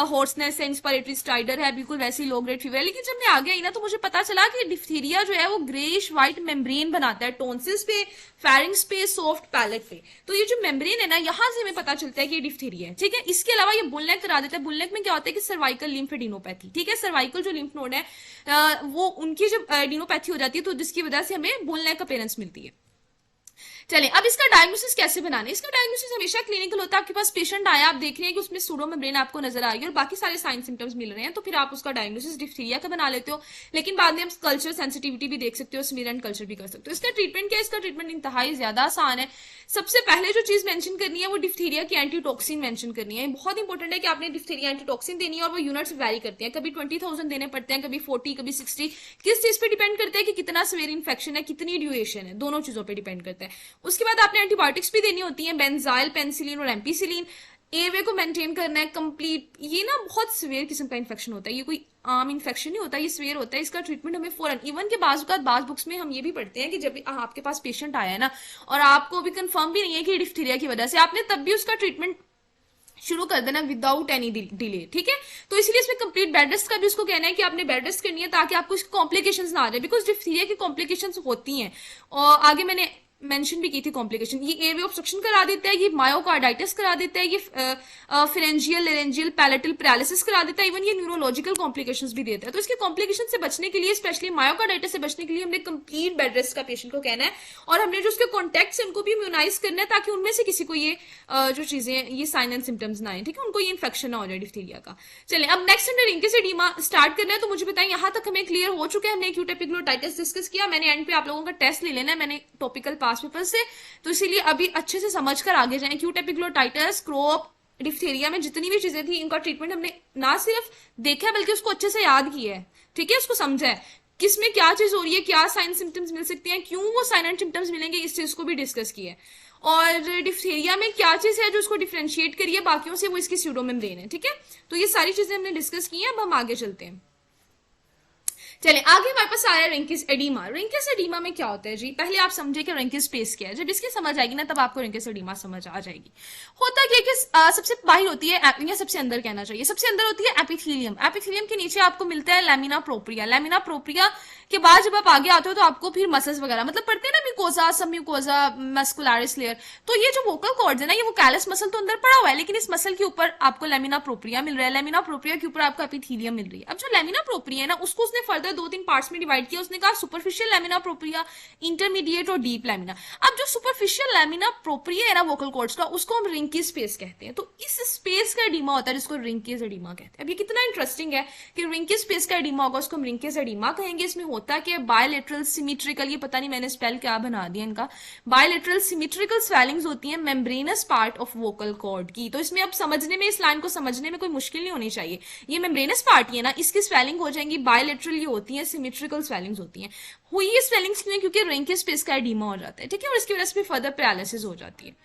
होर्सनेस है, इंस्पायरेटरी स्टाइडर है, बिल्कुल वैसी लो ग्रेड फीवर है। लेकिन जब मैं आगे आई ना तो मुझे पता चला कि डिफ्थीरिया जो है वो ग्रेइश व्हाइट मेम्ब्रेन बनाता है टॉन्सिल्स पे, फेरिंग्स पे, सॉफ्ट पैलेट पे। तो ये जो मेम्ब्रेन है ना, यहां से हमें पता चलता है कि ये डिफ्थीरिया है, ठीक है। इसके अलावा ये बुलनेक करा देता है। बुलनेक में क्या होता है कि सर्वाइकल लिम्फेडिनोपैथी, ठीक है। सर्वाइकल जो लिम्फ नोड है वो उनकी जब एडिनोपैथी हो जाती है तो जिसकी वजह से हमें बुलनेक अपीयरेंस मिलती है। चलिए, अब इसका डायग्नोसिस कैसे बनाना है। इसका डायग्नोसिस हमेशा क्लिनिकल होता है। आपके पास पेशेंट आया, आप देख रहे हैं कि उसमें सूडो मेम्ब्रेन आपको नजर आ रही है और बाकी सारे साइन सिम्टम्स मिल रहे हैं, तो फिर आप उसका डायग्नोसिस डिफ्थीरिया का बना लेते हो। लेकिन बाद में आप कल्चर सेंसिटिविटी भी देख सकते हो, स्मीर एंड कल्चर भी कर सकते हो। इसका ट्रीटमेंट क्या है? इसका ट्रीटमेंट इंतहाई ज्यादा आसान है। सबसे पहले जो चीज मेंशन करनी है वो डिफ्थीरिया की एंटीटॉक्सिन मेंशन करनी है। बहुत इंपॉर्टेंट है कि आपने डिफ्थीरिया एंटीटॉक्सिन देनी है, और वो यूनिट्स वैरी करते हैं, कभी 20,000 देने पड़ते हैं, कभी 40, कभी 60। किस चीज पे डिपेंड करता है कि कितना सीवियर इन्फेक्शन है, कितनी ड्यूरेशन है, दोनों चीजों पर डिपेंड करता है। उसके बाद आपने एंटीबायोटिक्स भी देनी होती है, बेंजाइल, पेनिसिलिन और एम्पीसिलिन। एयरवे को मेंटेन करना है कंप्लीट। ये ना बहुत सीवियर किस्म का इन्फेक्शन होता है, ये कोई आम इन्फेक्शन नहीं होता, ये सीवियर होता है। इसका ट्रीटमेंट हमें फौरन, इवन के बाज बुक्स में हम ये भी पढ़ते हैं कि जब आपके पास पेशेंट आया है ना और आपको भी कंफर्म भी नहीं है कि डिफ्थीरिया की वजह से, आपने तब भी उसका ट्रीटमेंट शुरू कर देना विदाउट एनी डिले, ठीक है। तो इसलिए इसमें कंप्लीट बेड रेस्ट का भी उसको कहना है कि आपने बेड रेस्ट करनी है ताकि आपको इसकी कॉम्प्लिकेशंस ना आ जाए, बिकॉज डिफ्थीरिया की कॉम्प्लिकेशंस होती हैं और आगे मैंने मेंशन भी की थी कॉम्प्लिकेशन। ये एयरवे ऑब्स्ट्रक्शन करा देता है, ये मायोकार्डाइटिस करा देता है, ये फेरेंजियल, लेरेंजियल, पैलेटल पैरालिसिस करा देता है, इवन ये न्यूरोलॉजिकल कॉम्प्लिकेशंस भी देता है। तो इसके कॉम्प्लिकेशन से बचने के लिए, स्पेशली मायोकार्डाइटिस से बचने के लिए, हमने कंप्लीट बेड रेस्ट का पेशेंट को कहना है, और हमने जो उसके कॉन्टेक्ट है उनको भी इम्यूनाइज करना है ताकि उनमें से किसी को ये जो चीजें, ये साइन एंड सिम्टम्स ना आए, ठीक है, उनको ये इन्फेक्शन ना हो जाए डिफ्थीरिया का। चलिए, अब नेक्स्ट हमने रिंकेज एडिमा स्टार्ट करना है। तो मुझे बताएं, यहाँ तक हमें क्लियर हो चुका है। हमने एक्यूट एपिग्लोटाइटिस डिस्कस किया, मैंने एंड पे आप लोगों का टेस्ट ले लेना है, मैंने टॉपिकल पास पेपर से, तो इसीलिए अभी अच्छे से समझकर आगे जाएं। एक्यूट एपिग्लोटाइटिस, क्रॉप, डिफ्थीरिया में जितनी भी चीजें थी, इनका ट्रीटमेंट हमने ना सिर्फ देखा है बल्कि उसको अच्छे से याद किया है, ठीक है, उसको समझा है किसमें क्या चीज हो रही है, क्या साइन सिम्टम्स मिल सकते हैं, क्यों वो साइन एंड सिम्टम्स मिलेंगे, इस चीज को भी डिस्कस किया है। और डिफ्थीरिया में क्या चीज है जो उसको डिफरेंशिएट करिए बाकियों से, वो इसकी स्यूडो मेम्ब्रेन है, ठीक है। तो ये सारी चीजें हमने डिस्कस की हैं। अब हम आगे चलते हैं। चलिए, आगे हमारे पास आया रिंकिस एडिमा। रिंकिस एडिमा में क्या होता है जी? पहले आप समझे कि रिंकिस स्पेस क्या है। जब इसकी समझ आएगी ना तब आपको रिंकिस एडिमा समझ आ जाएगी। होता क्या कि सबसे बाहर होती है, या सबसे अंदर कहना चाहिए, सबसे अंदर होती है एपिथेलियम। एपिथेलियम के नीचे आपको मिलता है लैमिना प्रोप्रिया। लैमिना प्रोप्रिया के बाद जब आप आगे आते हो तो आपको फिर मसल्स वगैरह, मतलब पढ़ते हैं ना, म्यूकोजा, सब म्यूकोजा, मस्कुलरिस लेयर। तो ये जो वोकल कॉर्ड्स है ना, ये वो कैलस मसल तो अंदर पड़ा हुआ है, लेकिन इस मसल के ऊपर आपको लैमिना प्रोप्रिया मिल रहा है, लैमिना प्रोप्रिया के ऊपर आपको एपिथेलियम मिल रही है। अब जो लैमिना प्रोप्रिया है ना, उसको उसने फर्दर है, 2-3 पार्ट्स में डिवाइड किया। उसने कहा सुपरफिशियल लैमिना प्रोप्रिया, इंटरमीडिएट और डीप लैमिना। अब जो सुपरफिशियल लैमिना प्रोप्रिया है ना वोकल कॉर्ड्स का, उसको हम रिंकी स्पेस कहते हैं। तो इस स्पेस का एडिमा होता है जिसको रिंकीज एडिमा कहते हैं। अब ये कितना इंटरेस्टिंग है कि रिंकी स्पेस का एडिमा होगा, उसको हम रिंकीज एडिमा कहेंगे। इसमें होता है कि बायलेटरल सिमेट्रिकल, ये पता नहीं मैंने स्पेल क्या बना दिया इनका, बायलेटरल सिमेट्रिकल स्वेलिंग्स होती हैं membranous part of vocal cord की। तो इसमें अब समझने में, इस लाइन को समझने में कोई मुश्किल नहीं होनी चाहिए। ये मेम्ब्रेनस पार्ट ही है ना, इसकी स्वेलिंग हो जाएंगी बायलेटरल, ये होती है सिमेट्रिकल स्वेलिंग्स होती हैं। हुई ये स्वेलिंग्स क्यों है? क्योंकि रिंकी स्पेस का एडिमा हो जाता है, ठीक है, और इसकी वजह से फर्दर पैरालिसिस हो जाती है।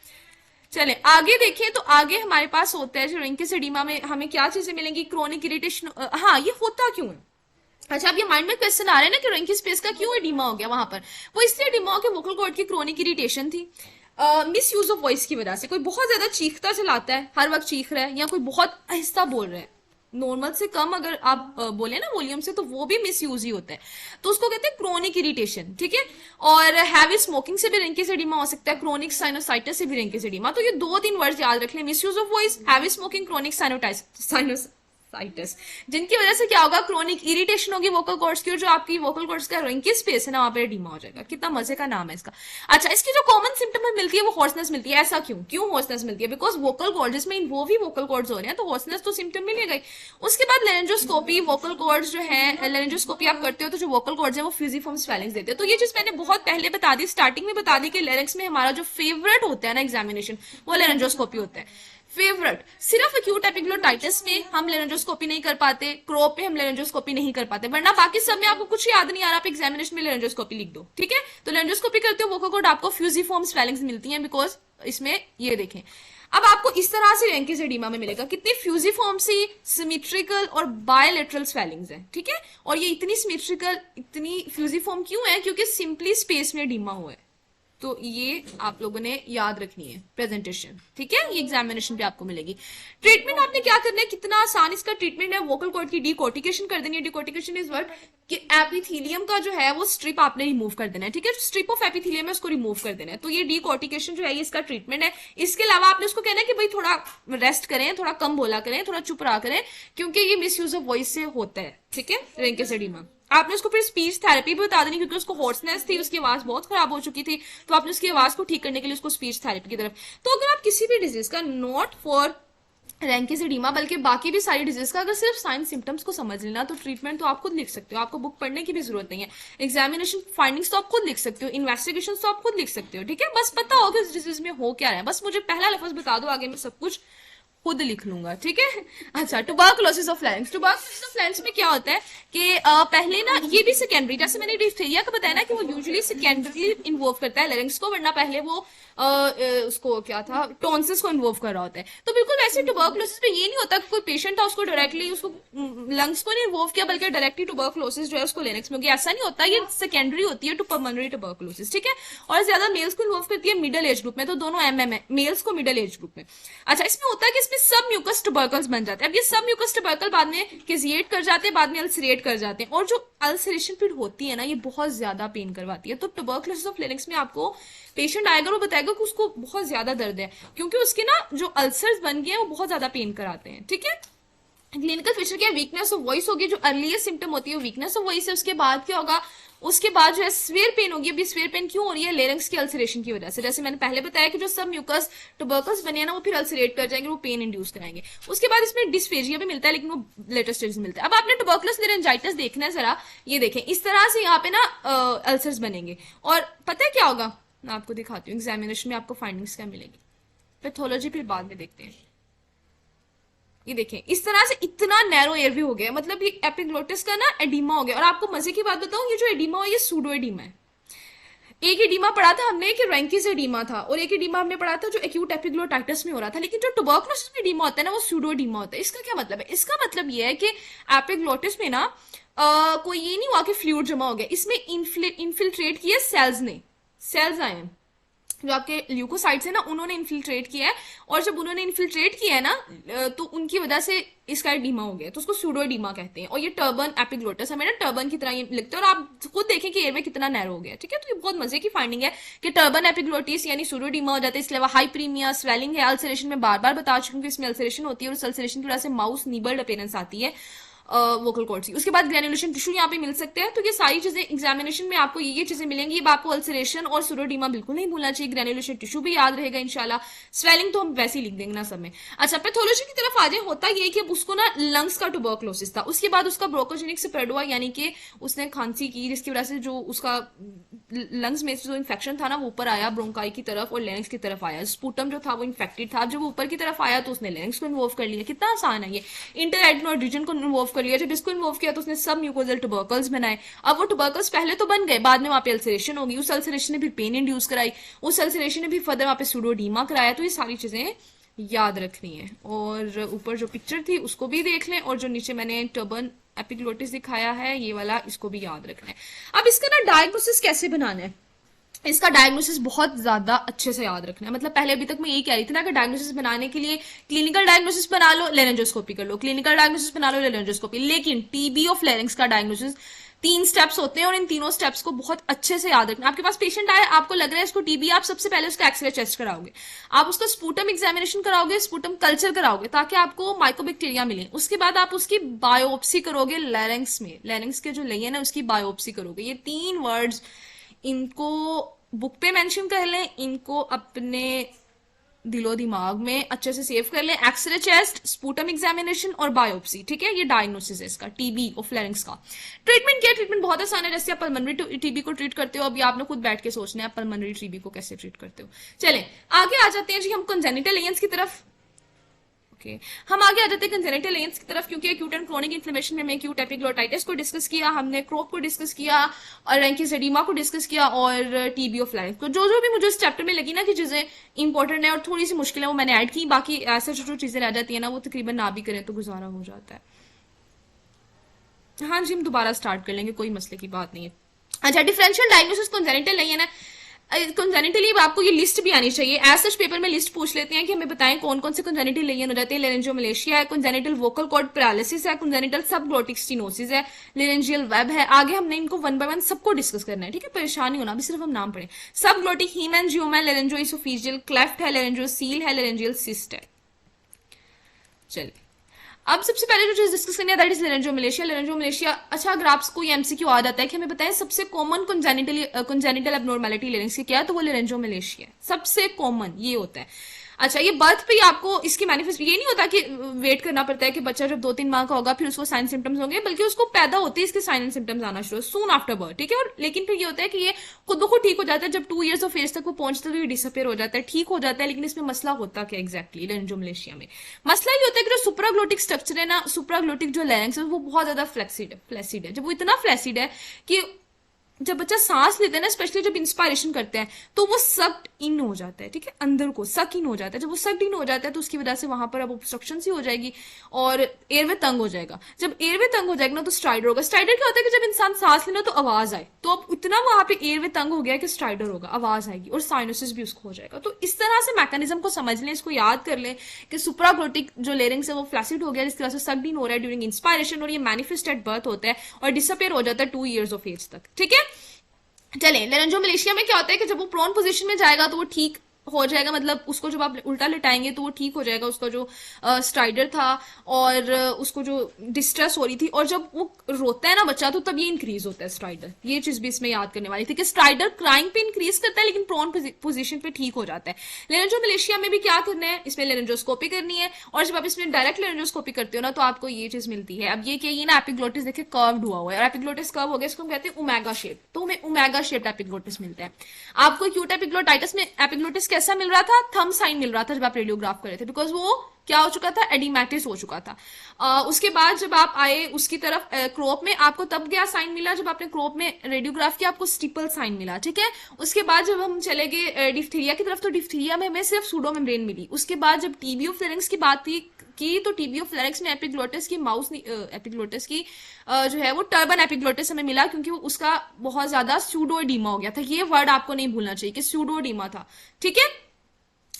चले आगे देखें, तो आगे हमारे पास होता है जो रिंकिस एडिमा में हमें क्या चीजें मिलेंगी, क्रोनिक इरिटेशन। हाँ, ये होता क्यों है? अच्छा, अब ये माइंड में क्वेश्चन आ रहा है ना कि रिंकी स्पेस का क्यों एडिमा हो गया वहां पर। वो इसलिए एडिमा हो गया, वोकल कॉर्ड की क्रोनिक इरिटेशन थी, मिस यूज ऑफ वॉइस की वजह से। कोई बहुत ज्यादा चीखता चलाता है, हर वक्त चीख रहा है, या कोई बहुत आहिस्ता बोल रहा है, नॉर्मल से कम अगर आप बोले ना वॉल्यूम से, तो वो भी मिस यूज ही होता है। तो उसको कहते हैं क्रोनिक इरिटेशन, ठीक है। और हैवी स्मोकिंग से भी रिंकिस एडिमा हो सकता है, क्रोनिक साइनोसाइटिस से भी रिंकिस एडिमा। तो ये 2-3 वर्ड याद रख लें, miss use of voice, heavy smoking, chronic sinusitis, जिनकी वजह से क्या होगा, क्रोनिक इरिटेशन होगी वोकल कॉर्ड्स की, और जो आपकी वोकल कॉर्ड्स का रिंकी स्पेस है ना, वहां पे एडिमा हो जाएगा। कितना मजे का नाम है इसका। अच्छा, इसकी जो कॉमन सिम्टम मिलती है वो हॉर्सनेस मिलती है। ऐसा क्यों हॉर्सनेस मिलती है? बिकॉज वोकल कॉर्ड जिसमें इन्वॉल्व ही वोकल कॉर्ड्स हो रहे हैं, तो हॉर्सनेस तो सिम्टम मिलेगा ही। उसके बाद लेरेंजोस्कोपी, वोकल कॉर्ड्स जो है, लेरेंजोस्कोपी आप करते हो तो जो वोकल कॉर्ड्स है वो फ्यूजिफॉर्म स्वेलिंग्स देते हैं। तो ये चीज मैंने बहुत पहले बता दी, स्टार्टिंग में बता दी कि लेरिक्स में हमारा जो फेवरेट होता है ना एग्जामिनेशन, वो लेरेंजोस्कोपी होता है, फेवरेट। सिर्फ एक्यूट एपिग्लोटाइटिस में हम लेरेंजोस्कोपी नहीं कर पाते, क्रोप में हम लेरेंजोस्कोपी नहीं कर पाते, वरना बाकी सब में आपको कुछ याद नहीं आ रहा, आप एग्जामिनेशन में लेरेंजोस्कोपी लिख दो, ठीक है। तो लेरेंजोस्कोपी करते हो वोकल कॉर्ड आपको फ्यूजिफॉर्म स्वेलिंग्स मिलती हैं, बिकॉज इसमें ये देखें। अब आपको इस तरह से रिंकिस एडिमा में मिलेगा कितनी फ्यूजिफॉर्म सी, सिमेट्रिकल और बायलेटरल स्वेलिंग्स है, ठीक है। और ये इतनी सिमेट्रिकल, इतनी फ्यूजिफॉर्म क्यों है? क्योंकि सिंपली स्पेस में एडिमा हुआ है। तो ये आप लोगों ने याद रखनी है प्रेजेंटेशन, ठीक है, ये एग्जामिनेशन पे आपको मिलेगी। ट्रीटमेंट आपने क्या करना है, कितना आसान इसका ट्रीटमेंट है, वोकल कॉर्ड की डिकोर्टिकेशन कर देनी है। डिकोर्टिकेशन इज वर्ड कि एपिथेलियम का जो है वो स्ट्रिप आपने रिमूव कर देना है, ठीक है, स्ट्रिप ऑफ एपिथेलियम है उसको रिमूव कर देना है। तो ये डिकोर्टिकेशन जो है ये इसका ट्रीटमेंट है। इसके अलावा आपने उसको कहना है कि भाई थोड़ा रेस्ट करें, थोड़ा कम बोला करें, थोड़ा चुप रहा करें, क्योंकि ये मिस यूज ऑफ वॉइस से होता है, ठीक है, रिंकिस एडिमा। आपने उसको फिर स्पीच थेरेपी भी बता देनी, क्योंकि उसको हॉर्सनेस थी, उसकी आवाज बहुत खराब हो चुकी थी, तो आपने उसकी आवाज को ठीक करने के लिए उसको स्पीच थेरेपी की तरफ। तो अगर आप किसी भी डिजीज का, नॉट फॉर रिंकिस एडिमा बल्कि बाकी भी सारी डिजीज का, अगर सिर्फ साइन सिम्टम्स को समझ लेना, तो ट्रीटमेंट तो आप खुद लिख सकते हो, आपको बुक पढ़ने की भी जरूरत नहीं है। एग्जामिनेशन फाइंडिंग्स तो आप खुद लिख सकते हो, इन्वेस्टिगेशन तो आप खुद लिख सकते हो, ठीक है। बस पता हो कि इस डिजीज में हो क्या रहा है, बस मुझे पहला लफ्ज बता दो, आगे मैं सब कुछ खुद लिख लूंगा, ठीक है। अच्छा, tuberculosis of larynx. Tuberculosis of larynx में क्या होता है कि पहले ना ये भी सेकेंडरी, जैसे मैंने डिप्थीरिया का बताया ना कि वो यूजुअली सेकेंडरी इन्वॉल्व करता है लैरिंक्स को, वरना पहले वो उसको क्या था, टॉन्सिस को इन्वॉल्व कर रहा होता है। तो बिल्कुल वैसे ट्यूबरकुलोसिस में ये नहीं होता कि कोई पेशेंट था उसको डायरेक्टली उसको लंग्स को नहीं इन्वॉल्व किया, बल्कि डायरेक्टली ट्यूबरकुलोसिस जो है उसको लैरिंक्स में हो गया, ऐसा नहीं होता। ये सेकेंडरी होती है टू पल्मोनरी ट्यूबरकुलोसिस, ठीक है। और ज्यादा मेल्स को इन्वॉल्व करती है मिडिल एज ग्रुप में, तो दोनों एमएम है, मेल्स को मिडिल एज ग्रुप में। अच्छा, इसमें होता है कि इसमें सब म्यूकस ट्यूबरकल्स बन जाते हैं। अब ये सब म्यूकस ट्यूबरकल बाद में केजिएट कर जाते हैं, बाद में अल्सरेट कर जाते हैं, और जो अल्सरेशन फिर होती है ना, ये बहुत ज्यादा पेन करवाती है। तो ट्यूबरकुलोसिस ऑफ लैरिंक्स में आपको पेशेंट आएगा और बताएगा कि उसको बहुत ज्यादा दर्द है, क्योंकि उसके ना जो अल्सर्स बन गए हैं वो बहुत ज्यादा पेन कराते हैं, ठीक है। क्लिनिकल फीचर क्या है, वीकनेस ऑफ वॉइस होगी, जो अर्लीस्ट सिम्टम होती है वो वीकनेस ऑफ वॉइस है। उसके बाद क्या होगा, उसके बाद जो है स्वेयर पेन होगी। अब ये स्वेयर पेन क्यों हो रही है? लेरिंक्स की अल्सरेशन की वजह से। जैसे मैंने पहले बताया कि जो सब म्यूकस ट्यूबरकल्स बने हैं ना, वो फिर अल्सरेट कर जाएंगे, वो पेन इंड्यूस कराएंगे। उसके बाद इसमें डिस्फेजिया भी मिलता है, लेकिन वो लेटर स्टेज में मिलता है। अब आपने ट्यूबरकुलस लेरिंजाइटिस देखना है जरा, ये देखें, इस तरह से यहाँ पे ना अल्सर्स बनेंगे, और पता है क्या होगा, मैं आपको दिखाती हूँ एग्जामिनेशन में आपको फाइंडिंग्स क्या मिलेगी। पैथोलॉजी फिर बाद में देखते हैं। ये देखें, इस तरह से इतना नैरो एयर भी हो गया, मतलब ये एपिग्लोटिस का ना एडिमा हो गया। और आपको मजे की बात बताऊं, ये जो एडिमा है ये सूडो एडिमा है। एक एडिमा पढ़ा था हमने कि रैंकिस एडिमा था, और एक एडिमा हमने पढ़ा था जो एक्यूट एपिग्लोटाइटिस में हो रहा था। लेकिन जो ट्यूबरकुलोसिस में एडिमा होता है ना, वो सूडो एडिमा होता है। इसका क्या मतलब है? इसका मतलब ये है कि एपिग्लोटिस में ना कोई ये नहीं हुआ कि फ्लूइड जमा हो गया, इसमें इन्फिल्ट्रेट किए सेल्स ने, सेल्स आए हैं जो आपके ल्यूकोसाइट्स है ना, उन्होंने इन्फिल्ट्रेट किया है। और जब उन्होंने इन्फिल्ट्रेट किया है ना, तो उनकी वजह से इसका एडिमा हो गया, तो उसको सूडो एडिमा कहते हैं। और ये टर्बन एपिग्लोटिस हमें ना टर्बन की तरह ये लिखते हैं, और आप खुद देखें कि एयर में कितना नैरो हो गया, ठीक है। तो ये बहुत मजे की फाइंडिंग है कि टर्बन एपिग्लोटिस यानी सूडो एडिमा हो जाता है। इसके अलावा हाइप्रीमिया, स्वेलिंग है, अल्सरेशन में बार बार बता चुकी हूँ कि इसमें अल्सरेशन होती है, और उस अल्सरेशन की वजह से माउस नीबल्ड अपीयरेंस आती है। वोकल कॉर्ड्स की। उसके बाद ग्रेनुलेशन टिश्यू यहाँ पे मिल सकते हैं। तो ये सारी चीजें एग्जामिनेशन में आपको ये चीजें मिलेंगी। अब आपको अल्सरेशन और सुडोडीमा बिल्कुल नहीं भूलना चाहिए, ग्रेनुलेशन टिश्यू भी याद रहेगा इंशाल्लाह। स्वेलिंग तो हम वैसे ही लिख देंगे ना सब में। अच्छा, पैथोलॉजी की तरफ आ जाए, होता ये कि उसको ना लंग्स का ट्यूबरकुलोसिस था, उसके बाद उसका ब्रोंकोजेनिक स्प्रेड हुआ, यानी कि उसने खांसी की, जिसकी वजह से जो उसका लंग्स में जो इन्फेक्शन था ना वो ऊपर आया ब्रोंकाई की तरफ और लेरिंग्स की तरफ आया। स्पूटम जो था वो इन्फेक्टेड था, जब वो ऊपर की तरफ आया तो उसने लेरिंग्स को इन्वॉल्व कर लिया। कितना आसान है ये, इंटरएडनोइड रीजन को इन्वॉल्व कर लिया। जब इसको इन्वॉल्व किया तो उसने सब म्यूकोजल ट्यूबरकल्स बनाए। अब वो ट्यूबरकल्स पहले तो बन गए, बाद में वहां पे अल्सरेशन होगी, उस अल्सरेशन ने भी पेन इंड्यूस कराई, उस अल्सरेशन ने भी फर्दर वहां पे सुडोडीमा कराया। तो ये सारी चीजें याद रखनी है। और ऊपर जो पिक्चर थी उसको भी देख लें, और जो नीचे मैंने टर्बन एपिग्लोटिस दिखाया है ये वाला, इसको भी याद रखना है। अब इसका ना डायग्नोसिस कैसे बनाना है, इसका डायग्नोसिस बहुत ज्यादा अच्छे से याद रखना है। मतलब पहले अभी तक मैं यही कह रही थी ना कि डायग्नोसिस बनाने के लिए क्लिनिकल डायग्नोसिस बना लो, लेरेंजोस्कोपी कर लो, क्लिनिकल डायग्नोसिस बना लो, लेरेंजोस्कोपी। लेकिन टीबी ऑफ लेरिंग्स का डायग्नोसिस 3 स्टेप्स होते हैं और इन तीनों स्टेप्स को बहुत अच्छे से याद रखना। आपके पास पेशेंट आए, आपको लग रहा है इसको टीबी, आप सबसे पहले उसका एक्सरे टेस्ट कराओगे, आप उसका स्पूटम एग्जामिनेशन कराओगे, स्पूटम कल्चर कराओगे ताकि आपको माइकोबैक्टीरिया मिले। उसके बाद आप उसकी बायोप्सी करोगे लेरिंग्स में, लेरिंग्स के जो लेयन है उसकी बायोप्सी करोगे। ये 3 वर्ड्स, इनको बुक पे मेंशन कर लें, इनको अपने दिलो दिमाग में अच्छे से सेव कर लें। एक्सरे चेस्ट, स्पूटम एग्जामिनेशन और बायोप्सी, ठीक है। ये डायग्नोसिस है इसका टीबी ऑफ लेरिंग्स का। ट्रीटमेंट क्या है, ट्रीटमेंट बहुत आसान है। जैसे आप पल्मोनरी टीबी को ट्रीट करते हो, अभी आपने खुद बैठ के सोचना है आप पल्मोनरी टीबी को कैसे ट्रीट करते हो। चलें आगे आ जाते हैं जी हम कंजेनिटल लेयंस की तरफ। हम आगे आ जाते हैं कंजेनिटल लेयंस की तरफ, क्योंकि एक्यूट एंड क्रोनिक इन्फ्लेमेशन में हमने एक्यूट एपिग्लोटाइटिस को डिस्कस किया, हमने क्रोप को डिस्कस किया और रैंकिस एडिमा को डिस्कस किया और टीबी ऑफ लेरिंग्स को। जो जो भी मुझे इस चैप्टर में लगी ना कि चीजें इंपॉर्टेंट है और थोड़ी सी मुश्किल है वो मैंने ऐड की। बाकी ऐसे जो चीजें रह जाती है ना वो तकरीबन ना भी करें तो गुजारा हो जाता है। हाँ जी, हम दोबारा स्टार्ट कर लेंगे, कोई मसले की बात नहीं है। अच्छा, डिफरेंशियल डायग्नोसिस कंजेनिटल लेयन है। कंजेनिटली आपको ये लिस्ट भी आनी चाहिए। एज सच पेपर में लिस्ट पूछ लेते हैं कि हमें बताएं कौन कौन से कंजेनिटल लेयन हो जाते हैं। लेरेंजियोमलेशिया है, कंजेनिटल वोकल कॉर्ड पैरालिसिस है, कंजेनिटल सबग्लोटिक स्टेनोसिस है, लेरेंजियल वेब है। आगे हमने इनको 1 बाय 1 सबको डिस्कस करना है, ठीक है, परेशानी होना, अभी सिर्फ हम नाम पढ़े। सबग्लोटिक हीमेंजियोमा, लेरेंजियोइसोफेजियल क्लेफ्ट है, लेरेंजियोसील है, लेरेंजियल सिस्ट है। चलिए अब सबसे पहले जो चीज डिस्कस करनी है दैट इज लेरेंजियोमलेशिया। लेरेंजियोमलेशिया, अच्छा अगर आपको ये एमसीक्यू आ जाता है कि हमें बताएं सबसे कॉमन कंजेनिटल एब्नॉर्मैलिटी लेरिंग्स की क्या है, तो वो लेरेंजियोमलेशिया है, सबसे कॉमन ये होता है। अच्छा, ये बर्थ पे आपको इसकी मैनिफेस्ट, ये नहीं होता कि वेट करना पड़ता है कि बच्चा जब 2-3 माह का होगा फिर उसको साइन सिम्टम्स होंगे, बल्कि उसको पैदा होते ही इसके साइन एंड सिम्टम्स आना शुरू सून आफ्टर बर्थ, ठीक है। और लेकिन फिर ये होता है कि ये खुद ब खुद ठीक हो जाता है, जब 2 इयर्स ऑफ एज तक वो पहुंचता है तो ये डिसअपेयर हो जाता है, ठीक हो जाता है। लेकिन इसमें मसला होता क्या एग्जैक्टली लेरेंजियोमलेशिया में, मसला ये होता है कि जो सुप्राग्लोटिक स्ट्रक्चर है ना, सुप्राग्लोटिक जो लेरिंग्स है वो बहुत ज्यादा फ्लैसिड है। जब वो इतना फ्लैसिड है कि जब बच्चा सांस लेते हैं ना, स्पेशली जब इंस्पायरेशन करते हैं तो वो सक्ड इन हो जाता है, ठीक है, अंदर को सक इन हो जाता है। जब वो सक्ड इन हो जाता है तो उसकी वजह से वहां पर अब ऑब्स्ट्रक्शन सी हो जाएगी और एयरवे तंग हो जाएगा। जब एयरवे तंग हो जाएगा ना तो स्ट्राइडर होगा। स्ट्राइडर क्या होता है कि जब इंसान सांस लेना तो आवाज आए, तो अब इतना वहां पे एयरवे तंग हो गया कि स्ट्राइडर होगा, आवाज आएगी और साइनोसिस भी उसको हो जाएगा। तो इस तरह से मैकेनिज्म को समझ लें, इसको याद कर लें कि सुप्राग्लोटिक जो लेरिंग्स है वो फ्लैसिड हो गया जिसकी वजह से सक्ड इन हो रहा है ड्यूरिंग इंस्पायरेशन, और ये मैनिफेस्ट एट बर्थ होता है और डिसअपेयर हो जाता है 2 इयर्स ऑफ एज तक, ठीक है। चले, लेरेंजियोमलेशिया में क्या होता है कि जब वो प्रोन पोजीशन में जाएगा तो वो ठीक हो जाएगा, मतलब उसको जब आप उल्टा लिटाएंगे तो वो ठीक हो जाएगा, उसका जो स्ट्राइडर था और उसको जो डिस्ट्रेस हो रही थी, और जब वो रोता है ना बच्चा तो तब ये इंक्रीज होता है स्ट्राइडर। ये चीज भी इसमें याद करने वाली थी कि स्ट्राइडर क्राइंग पे इंक्रीज करता है लेकिन प्रोन पोजीशन पे ठीक हो जाता है। लेरेंजियोमलेशिया में भी क्या करना है, इसमें लेरेंजियोस्कोपी करनी है, और जब आप इसमें डायरेक्ट लेरेंजियोस्कोपी करते हो ना तो आपको ये चीज मिलती है। अब ये कि ये ना एपिग्लोटिस देखिए कर्व्ड हुआ है, और एपिग्लोटिस कर्व हो गया इसको हम कहते हैं ओमेगा शेप, तो हमें ओमेगा शेप्ड एपिग्लोटिस मिलता है। आपको एक्यूट एपिग्लोटाइटिस में एपिग्लोटिस कैसा मिल रहा था, थंब साइन मिल रहा था जब आप रेडियोग्राफ कर रहे थे, बिकॉज वो क्या हो चुका था, एडिमेटिस हो चुका था। उसके बाद जब आप आए उसकी तरफ क्रोप में, आपको तब क्या साइन मिला, जब आपने क्रोप में रेडियोग्राफ किया आपको स्टिपल साइन मिला, ठीक है। उसके बाद जब हम चले गए डिफ्थीरिया की तरफ तो डिफ्थीरिया में हमें सिर्फ सूडो मेम्ब्रेन मिली। उसके बाद जब टीबी ऑफ लेरिंग्स की बात की तो टीबी ऑफ लेरिंग्स में एपिग्लोटिस की एपिग्लोटिस की जो है वो टर्बन एपिग्लोटिस हमें मिला, क्योंकि उसका बहुत ज्यादा सूडोएडिमा हो गया था। ये वर्ड आपको नहीं भूलना चाहिए कि सूडोएडिमा था, ठीक है।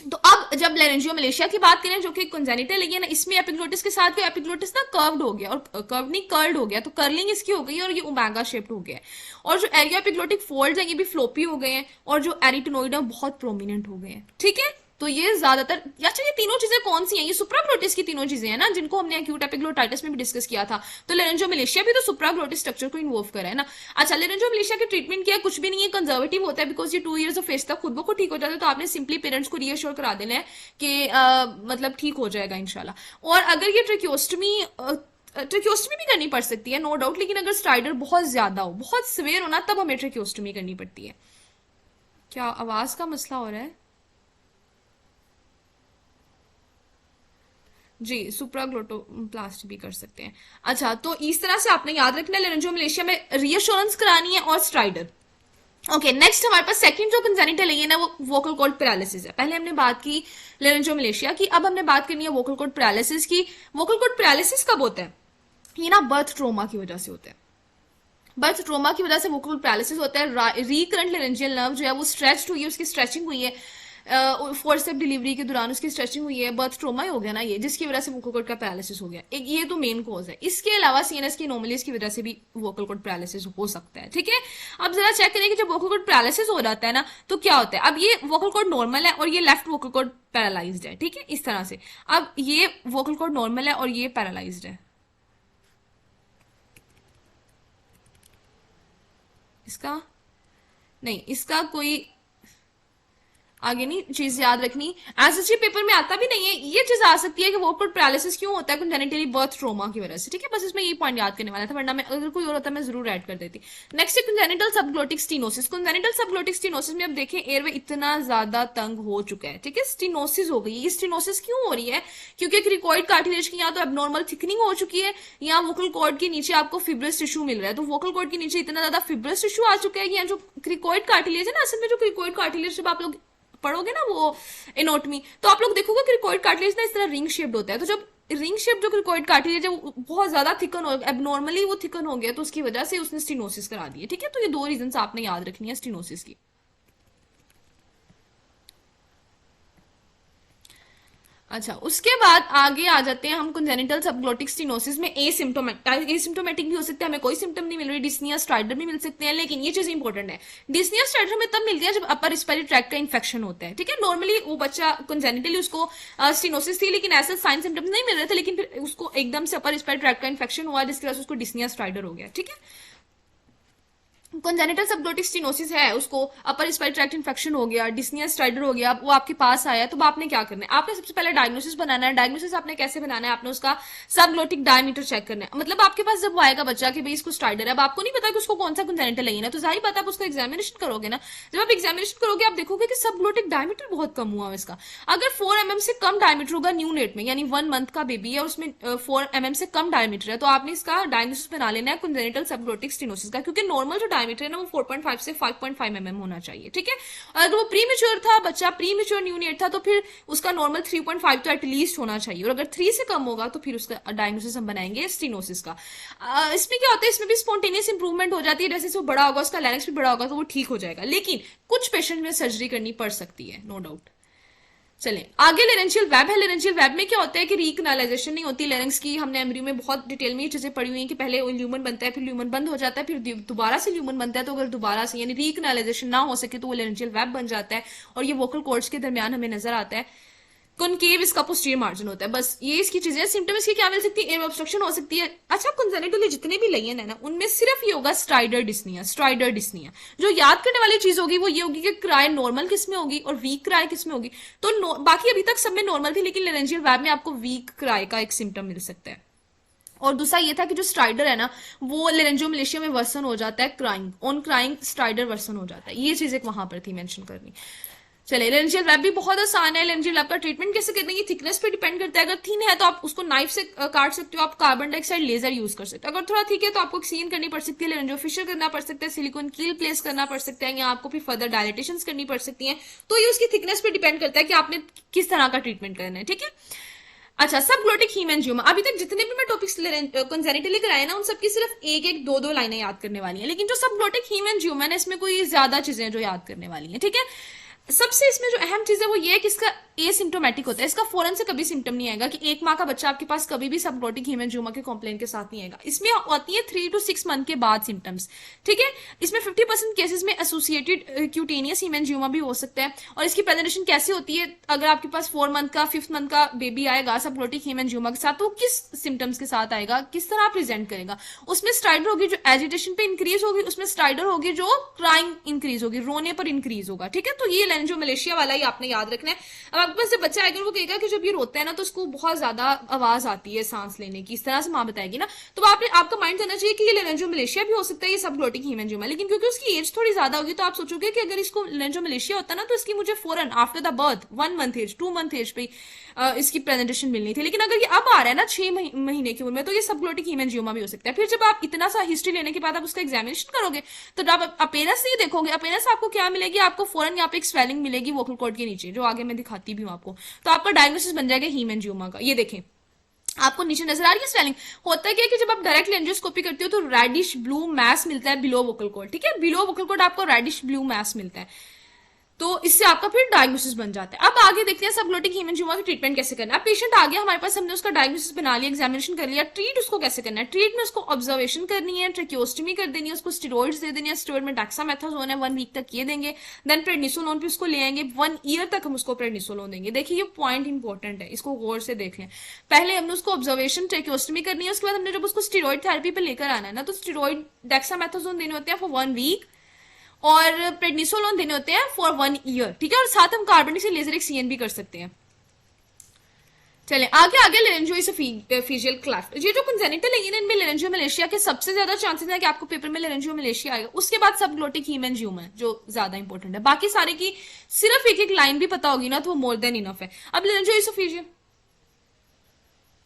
तो अब जब लेरेंजियोमलेशिया की बात करें जो कि कंजेनिटल है ना, इसमें एपिग्लोटिस के साथ भी एपिग्लोटिस ना कर्व्ड हो गया, और कर्व नहीं कर्ल्ड हो गया, तो कर्लिंग इसकी हो गई और ये ओमेगा शेप्ड हो गया है। और जो एरियो एपिग्लोटिक फोल्ड्स हैं ये भी फ्लोपी हो गए हैं, और जो एरिटेनोइड है बहुत प्रोमिनेंट हो गए हैं, ठीक है। तो ये ज्यादातर, अच्छा ये तीनों चीजें कौन सी हैं? ये सुप्राग्लोटिस की तीनों चीजें हैं ना, जिनको हमने एक्यूट एपिग्लोटाइटिस में भी डिस्कस किया था। तो लेरेंजोमलेशिया भी तो सुप्राग्लोटिस स्ट्रक्चर को इन्वॉल्व कर रहा है ना। अच्छा, लेरेंजोमलेशिया के ट्रीटमेंट क्या, कुछ भी नहीं है, कंजर्वेटिव होता है, बिकॉज ये 2 years ऑफ एज तक खुद ब खुद ठीक हो जाता है। तो आपने सिंपली पेरेंट्स को रीअश्योर करा देना है कि मतलब ठीक हो जाएगा इंशाल्लाह। और अगर ये ट्रेक्योस्टमी भी करनी पड़ सकती है, नो डाउट, लेकिन अगर स्ट्राइडर बहुत ज्यादा हो, बहुत सिवियर हो ना, तब हमें ट्रेक्योस्टमी करनी पड़ती है। क्या आवाज का मसला हो रहा है? जी, सुप्राग्लोटोप्लास्टी भी कर सकते हैं। अच्छा, तो इस तरह से आपने याद रखना है, लेरेंजियोमलेशिया में रीअश्योरेंस करानी है और स्ट्राइडर। ओके, नेक्स्ट हमारे पास सेकंड जो कंजेनिटल है ना, वो वोकल कॉर्ड पैरालिसिस है। पहले हमने बात की लेरेंजियोमलेशिया की, अब हमने बात करनी है वोकल कॉर्ड पैरालिसिस की। वोकल कॉर्ड पैरालिसिस कब होता है? ये ना बर्थ ट्रोमा की वजह से होता है। बर्थ ट्रोमा की वजह से वोकल पैरालिसिस होता है। रिकरेंट लेरेंजियल नर्व जो है वो स्ट्रेच्ड हुई है, उसकी स्ट्रेचिंग हुई है, फोर्सेप डिलीवरी के दौरान उसकी स्ट्रेचिंग हुई है, बर्थ ट्रोमा ही हो गया ना ये, जिसकी वजह से वोकल कॉर्ड का पैरालिसिस हो गया। एक ये तो मेन कॉज है। इसके अलावा सीएनएस की एनोमलीज की वजह से भी वोकल कॉर्ड पैरालिसिस हो सकता है। ठीक है, अब जरा चेक करें कि जब वोकल कॉर्ड पैरालिसिस हो जाता है ना, तो क्या होता है। अब ये वोकल कॉर्ड नॉर्मल है और ये लेफ्ट वोकल कॉर्ड पैरालाइज्ड है। ठीक है, इस तरह से। अब ये वोकल कॉर्ड नॉर्मल है और ये पैरालाइज्ड है। इसका नहीं, इसका कोई आगे नहीं चीज याद रखनी। एसएससी पेपर में आता भी नहीं है। ये चीज आ सकती है कि वोकल पैरालिसिस क्यों होता है, कंजेनिटली बर्थ ट्रोमा की वजह से। ठीक है, बस इसमें ये पॉइंट याद करने वाला था, वरना मैं अगर कोई और होता मैं जरूर ऐड कर देती। नेक्स्ट है congenital subglottic stenosis. Congenital subglottic stenosis में अब देखें एयरवे इतना ज्यादा तंग हो चुका है। ठीक है, स्टीनोसिस हो गई। ये स्टीनोसिस क्यों हो रही है? क्योंकि क्रिकोइड कार्टिलेज की या तो एबनॉर्मल थिकनिंग हो चुकी है, या वोकल कॉर्ड के नीचे आपको फिब्रस टिश्यू मिल रहा है। तो वोकल कॉर्ड के नीचे इतना ज्यादा फिब्रस टिश्यू आ चुका है कि जो क्रिकोइड कार्टिलेज है ना, असल में जो क्रिकोइड कार्टिलेज जब आप लोग पढ़ोगे ना वो एनोटमी, तो आप लोग देखोगे क्रिकोइड कार्टिलेज ना इस तरह रिंग शेप्ड होता है। तो जब रिंग शेप जो क्रिकोइड कार्टिलेज है वो बहुत ज्यादा थिकन हो, एबनॉर्मली वो थिकन हो गया, तो उसकी वजह से उसने स्टीनोसिस करा दी है। ठीक है, तो ये 2 रीजन आपने याद रखनी है स्टीनोसिस की। अच्छा, उसके बाद आगे आ जाते हैं हम कंजेनिटल सबग्लोटिक स्टीनोसिस में। एसिम्टोमेटिक भी हो सकता है, हमें कोई सिम्टम नहीं मिल रही, डिस्निया स्ट्राइडर भी मिल सकते हैं। लेकिन ये चीज इंपॉर्टेंट है, डिस्निया स्ट्राइडर हमें तब मिलती है जब अपर रिस्पिरेटरी ट्रैक्ट का इन्फेक्शन होता है। ठीक है, नॉर्मली वो बच्चा कंजेनिटली उसको स्टीनोसिस थी, लेकिन ऐसे साइन सिम्टम्स नहीं मिल रहे थे, लेकिन फिर उसको एकदम से अपर रिस्पिरेटरी ट्रैक्ट का इन्फेक्शन हुआ, जिसकी वजह से उसको डिस्निया स्ट्राइडर हो गया। ठीक है, कंजेनिटल सबग्लोटिक स्टीनोसिस है, उसको अपर रिस्पिरेटरी ट्रैक्ट इन्फेक्शन हो गया, डिस्निया स्ट्राइडर हो गया, वो आपके पास आया, तो आपने क्या करना है? आपने सबसे पहले डायग्नोसिस बनाना है। डायग्नोसिस आपने कैसे बनाना है? आपने उसका सबग्लोटिक डायमीटर चेक करना है। मतलब आपके पास जब वो आएगा बच्चा कि भाई इसको स्ट्राइडर है, अब आपको नहीं पता कि उसको कौन सा कंजेनिटल है ना, तो जाहिर बात है आप उसका एग्जामिनेशन करोगे ना। जब आप एग्जामिनेशन करोगे आप देखोगे कि सबग्लोटिक डायमीटर बहुत कम हुआ है इसका। अगर 4 mm से कम डायमीटर होगा न्यू नेट में, यानी 1 month का बेबी है, उसमें 4 mm से कम डायमीटर है, तो आपने इसका डायग्नोसिस बना लेना है कंजेनिटल सबग्लोटिक स्टीनोसिस का, क्योंकि नॉर्मल जो डायमीटर है ना वो 4.5 से 5.5 mm होना चाहिए। ठीक है, अगर वो प्रीमेच्योर था, बच्चा प्रीमेच्योर न्यूनेट था, तो फिर उसका नॉर्मल 3.5 तो एटलीस्ट होना चाहिए, और अगर 3 से कम होगा तो फिर उसका डायग्नोसिस हम बनाएंगे स्टीनोसिस का। इसमें क्या होता है, इसमें भी स्पॉन्टेनियस इंप्रूवमेंट हो जाती है, जैसे वो बड़ा होगा, उसका लैरिंक्स भी बड़ा होगा, तो वो ठीक हो जाएगा। लेकिन कुछ पेशेंट में सर्जरी करनी पड़ सकती है, नो डाउट। चलें आगे, लेरेंशियल वेब है। लेरेंशियल वेब में क्या होता है कि रीकनालाइजेशन नहीं होती लेरिंग्स की। हमने एमब्रियो में बहुत डिटेल में ये चीजें पढ़ी हुई हैं कि पहले ल्यूमन बनता है, फिर ल्यूमन बंद हो जाता है, फिर दोबारा से ल्यूमन बनता है। तो अगर दोबारा से यानी रीकनालाइजेशन ना हो सके तो वो लेरेंशियल वेब बन जाता है, और ये वोकल कॉर्ड्स के दरमियान हमें नजर आता है। कॉनकेव इसका पोस्टीरियर मार्जिन होता है। बस ये इसकी चीजें। सिम्टम इसकी क्या मिल सकती है? एयर ऑब्स्ट्रक्शन हो सकती है। अच्छा, कंजेनिटली जितने भी लेयन है ना, उनमें सिर्फ ये होगा स्ट्राइडर डिस्निया। स्ट्राइडर डिस्निया जो याद करने वाली चीज होगी वो ये होगी कि क्राई नॉर्मल किस में होगी और वीक क्राई किस में होगी। तो बाकी अभी तक सब में नॉर्मल थी, लेकिन लेरेंजियल वेब में आपको वीक क्राई का एक सिम्टम मिल सकता है। और दूसरा ये था कि जो स्ट्राइडर है ना, वो लेरेंजियोमलेशिया में वर्सन हो जाता है, crying on crying strider version हो जाता है। ये चीज एक वहां पर थी मेंशन करनी। चले, लेरेंजियल वेब भी बहुत आसान है। लेरेंजियल वेब का ट्रीटमेंट कैसे करते हैं? ये थिकनेस पे डिपेंड करता है। अगर थिन है तो आप उसको नाइफ से काट सकते हो, आप कार्बन डाइऑक्साइड लेजर यूज कर सकते हो। अगर थोड़ा ठीक है तो आपको सीन करनी पड़ सकती है, लेरेंजियो फिशर करना पड़ सकता है, सिलिकॉन कील प्लेस करना पड़ सकता है, या आपको फिर फर्दर डायलिटेशन करनी पड़ सकती है। तो ये उसकी थिकनेस पे डिपेंड करता है कि आपने किस तरह का ट्रीटमेंट करना है। ठीक है, अच्छा, सबग्लोटिक हीमेंजियोमा। अभी तक जितने भी मैं टॉपिक्स कंजेनिटली कराए ना, उन सबकी सिर्फ एक एक दो लाइनें याद करने वाली हैं। लेकिन जो सबग्लोटिक हीमेंजियोमा है ना, इसमें कोई ज्यादा चीजें जो याद करने वाली हैं। ठीक है, सबसे इसमें जो अहम चीज है वो ये है कि इसका एसिम्टोमेटिक होता है, इसका फौरन से कभी सिम्टम नहीं आएगा कि 1 माह का बच्चा आपके पास कभी भी सबग्लोटिक हीमेंजियोमा के कॉम्प्लेन के साथ नहीं आएगा। इसमें आती है 3 to 6 मंथ के बाद सिम्टम्स। ठीक है, इसमें 50% केसेस में एसोसिएटेड क्यूटेनियस हीमेंजियोमा भी हो सकता है। और इसकी प्रेजेंटेशन कैसे होती है, अगर आपके पास 4 मंथ का 5th मंथ का बेबी आएगा सबग्लोटिक हीमेंजियोमा के साथ, तो किस सिम्टम्स के साथ आएगा, किस तरह प्रेजेंट करेगा। उसमें स्टाइडर होगी जो एजिटेशन पे इंक्रीज होगी, उसमें स्टाइडर होगी जो क्राइंग इंक्रीज होगी, रोने पर इंक्रीज होगा। ठीक है, तो ये लेंजोमलेशिया वाला ही आपने याद रखना है। अब आपके पास जब बच्चा आएगा वो कहेगा कि जब ये रोता है ना तो उसको बहुत ज्यादा आवाज आती है सांस लेने की, इस तरह से मां बताएगी ना, तो आपने आपका माइंड करना चाहिए कि ये लेंजोमलेशिया भी हो सकता है, ये सबग्लोटिक हीमेंजियोमा। लेकिन क्योंकि उसकी एज थोड़ी ज्यादा होगी तो आप सोचोगे कि अगर इसको लेंजोमलेशिया होता ना तो इसकी मुझे फौरन after the birth 1 month age 2 month age पे इसकी प्रेजेंटेशन मिलनी थी। लेकिन अगर ये अब आ रहा है ना 6 महीने की उम्र में, तो ये सबग्लोटिक हीमेंजियोमा भी हो सकता है। फिर जब आप इतना सा हिस्ट्री लेने के बाद आप उसका एग्जामिनेशन करोगे तो जब आप अपेयरेंस नहीं देखोगे, अपेयरेंस आपको क्या मिलेगी, आपको फौरन यहाँ पे एक स्वेलिंग मिलेगी वोकल कॉर्ड के नीचे, जो आगे मैं दिखाती भी हूँ आपको। तो आपका डायग्नोसिस बन जाएगा हीमेंजियोमा का। ये देखें, आपको नीचे नजर आ रही है स्वेलिंग। होता है क्या कि जब आप डायरेक्ट एंजियोस्कोपी करते हो तो रेडिश ब्लू मैस मिलता है बिलो वोकल कॉर्ड। ठीक है, बिलो वोकल कॉर्ड आपको रेडिश ब्लू मैस मिलता है, तो इससे आपका फिर डायग्नोसिस बन जाता है। अब आगे देखते हैं सबग्लोटिक हीमेंजियोमा की ट्रीटमेंट कैसे करना है। पेशेंट आ गया हमारे पास, हमने उसका डायग्नोसिस बना लिया, एग्जामिनेशन कर लिया, ट्रीट उसको कैसे करना है। ट्रीट में उसको ऑब्जर्वेशन करनी है, ट्रेकियोस्टमी कर देनी है, उसको स्टेरॉइड्स दे देनी है। स्टेरॉइड में डेक्सामेथासोन है, 1 वीक तक ये देंगे। देन प्रेडनिसोलोन पे उसको ले आएंगे, 1 ईयर तक हम उसको प्रेडनिसोलोन देंगे। देखिए ये पॉइंट इंपॉर्टेंट है, इसको गौर से देख लें। पहले हमने उसको ऑब्जर्वेशन ट्रेकियोस्टमी करनी है, उसके बाद हमने जब उसको स्टेरॉइड थेरेपी पे लेकर आना है ना, तो स्टेरॉइड डेक्सामेथासोन देने होते हैं फॉर 1 वीक और प्रेडनिसोलोन देने होते हैं फॉर 1 ईयर। ठीक है, और साथ हम कार्बनिक से लेजर एक्सचेंज भी कर सकते हैं। चलें आगे आगे लेरेंजियोइसोफेजियल क्लेफ्ट, ये जो कंजेनिटल है इनमें लेरेंजियोमलेशिया के सबसे ज्यादा चांसेस है कि आपको पेपर में लेरेंजियोमलेशिया आएगा। उसके बाद सबग्लोटिक हीमेंजियोमा है जो ज्यादा इंपॉर्टेंट है। बाकी सारे की सिर्फ एक एक लाइन भी पता होगी ना तो वो मोर देन इनफ है। अब लेरेंजियोइसोफेजियल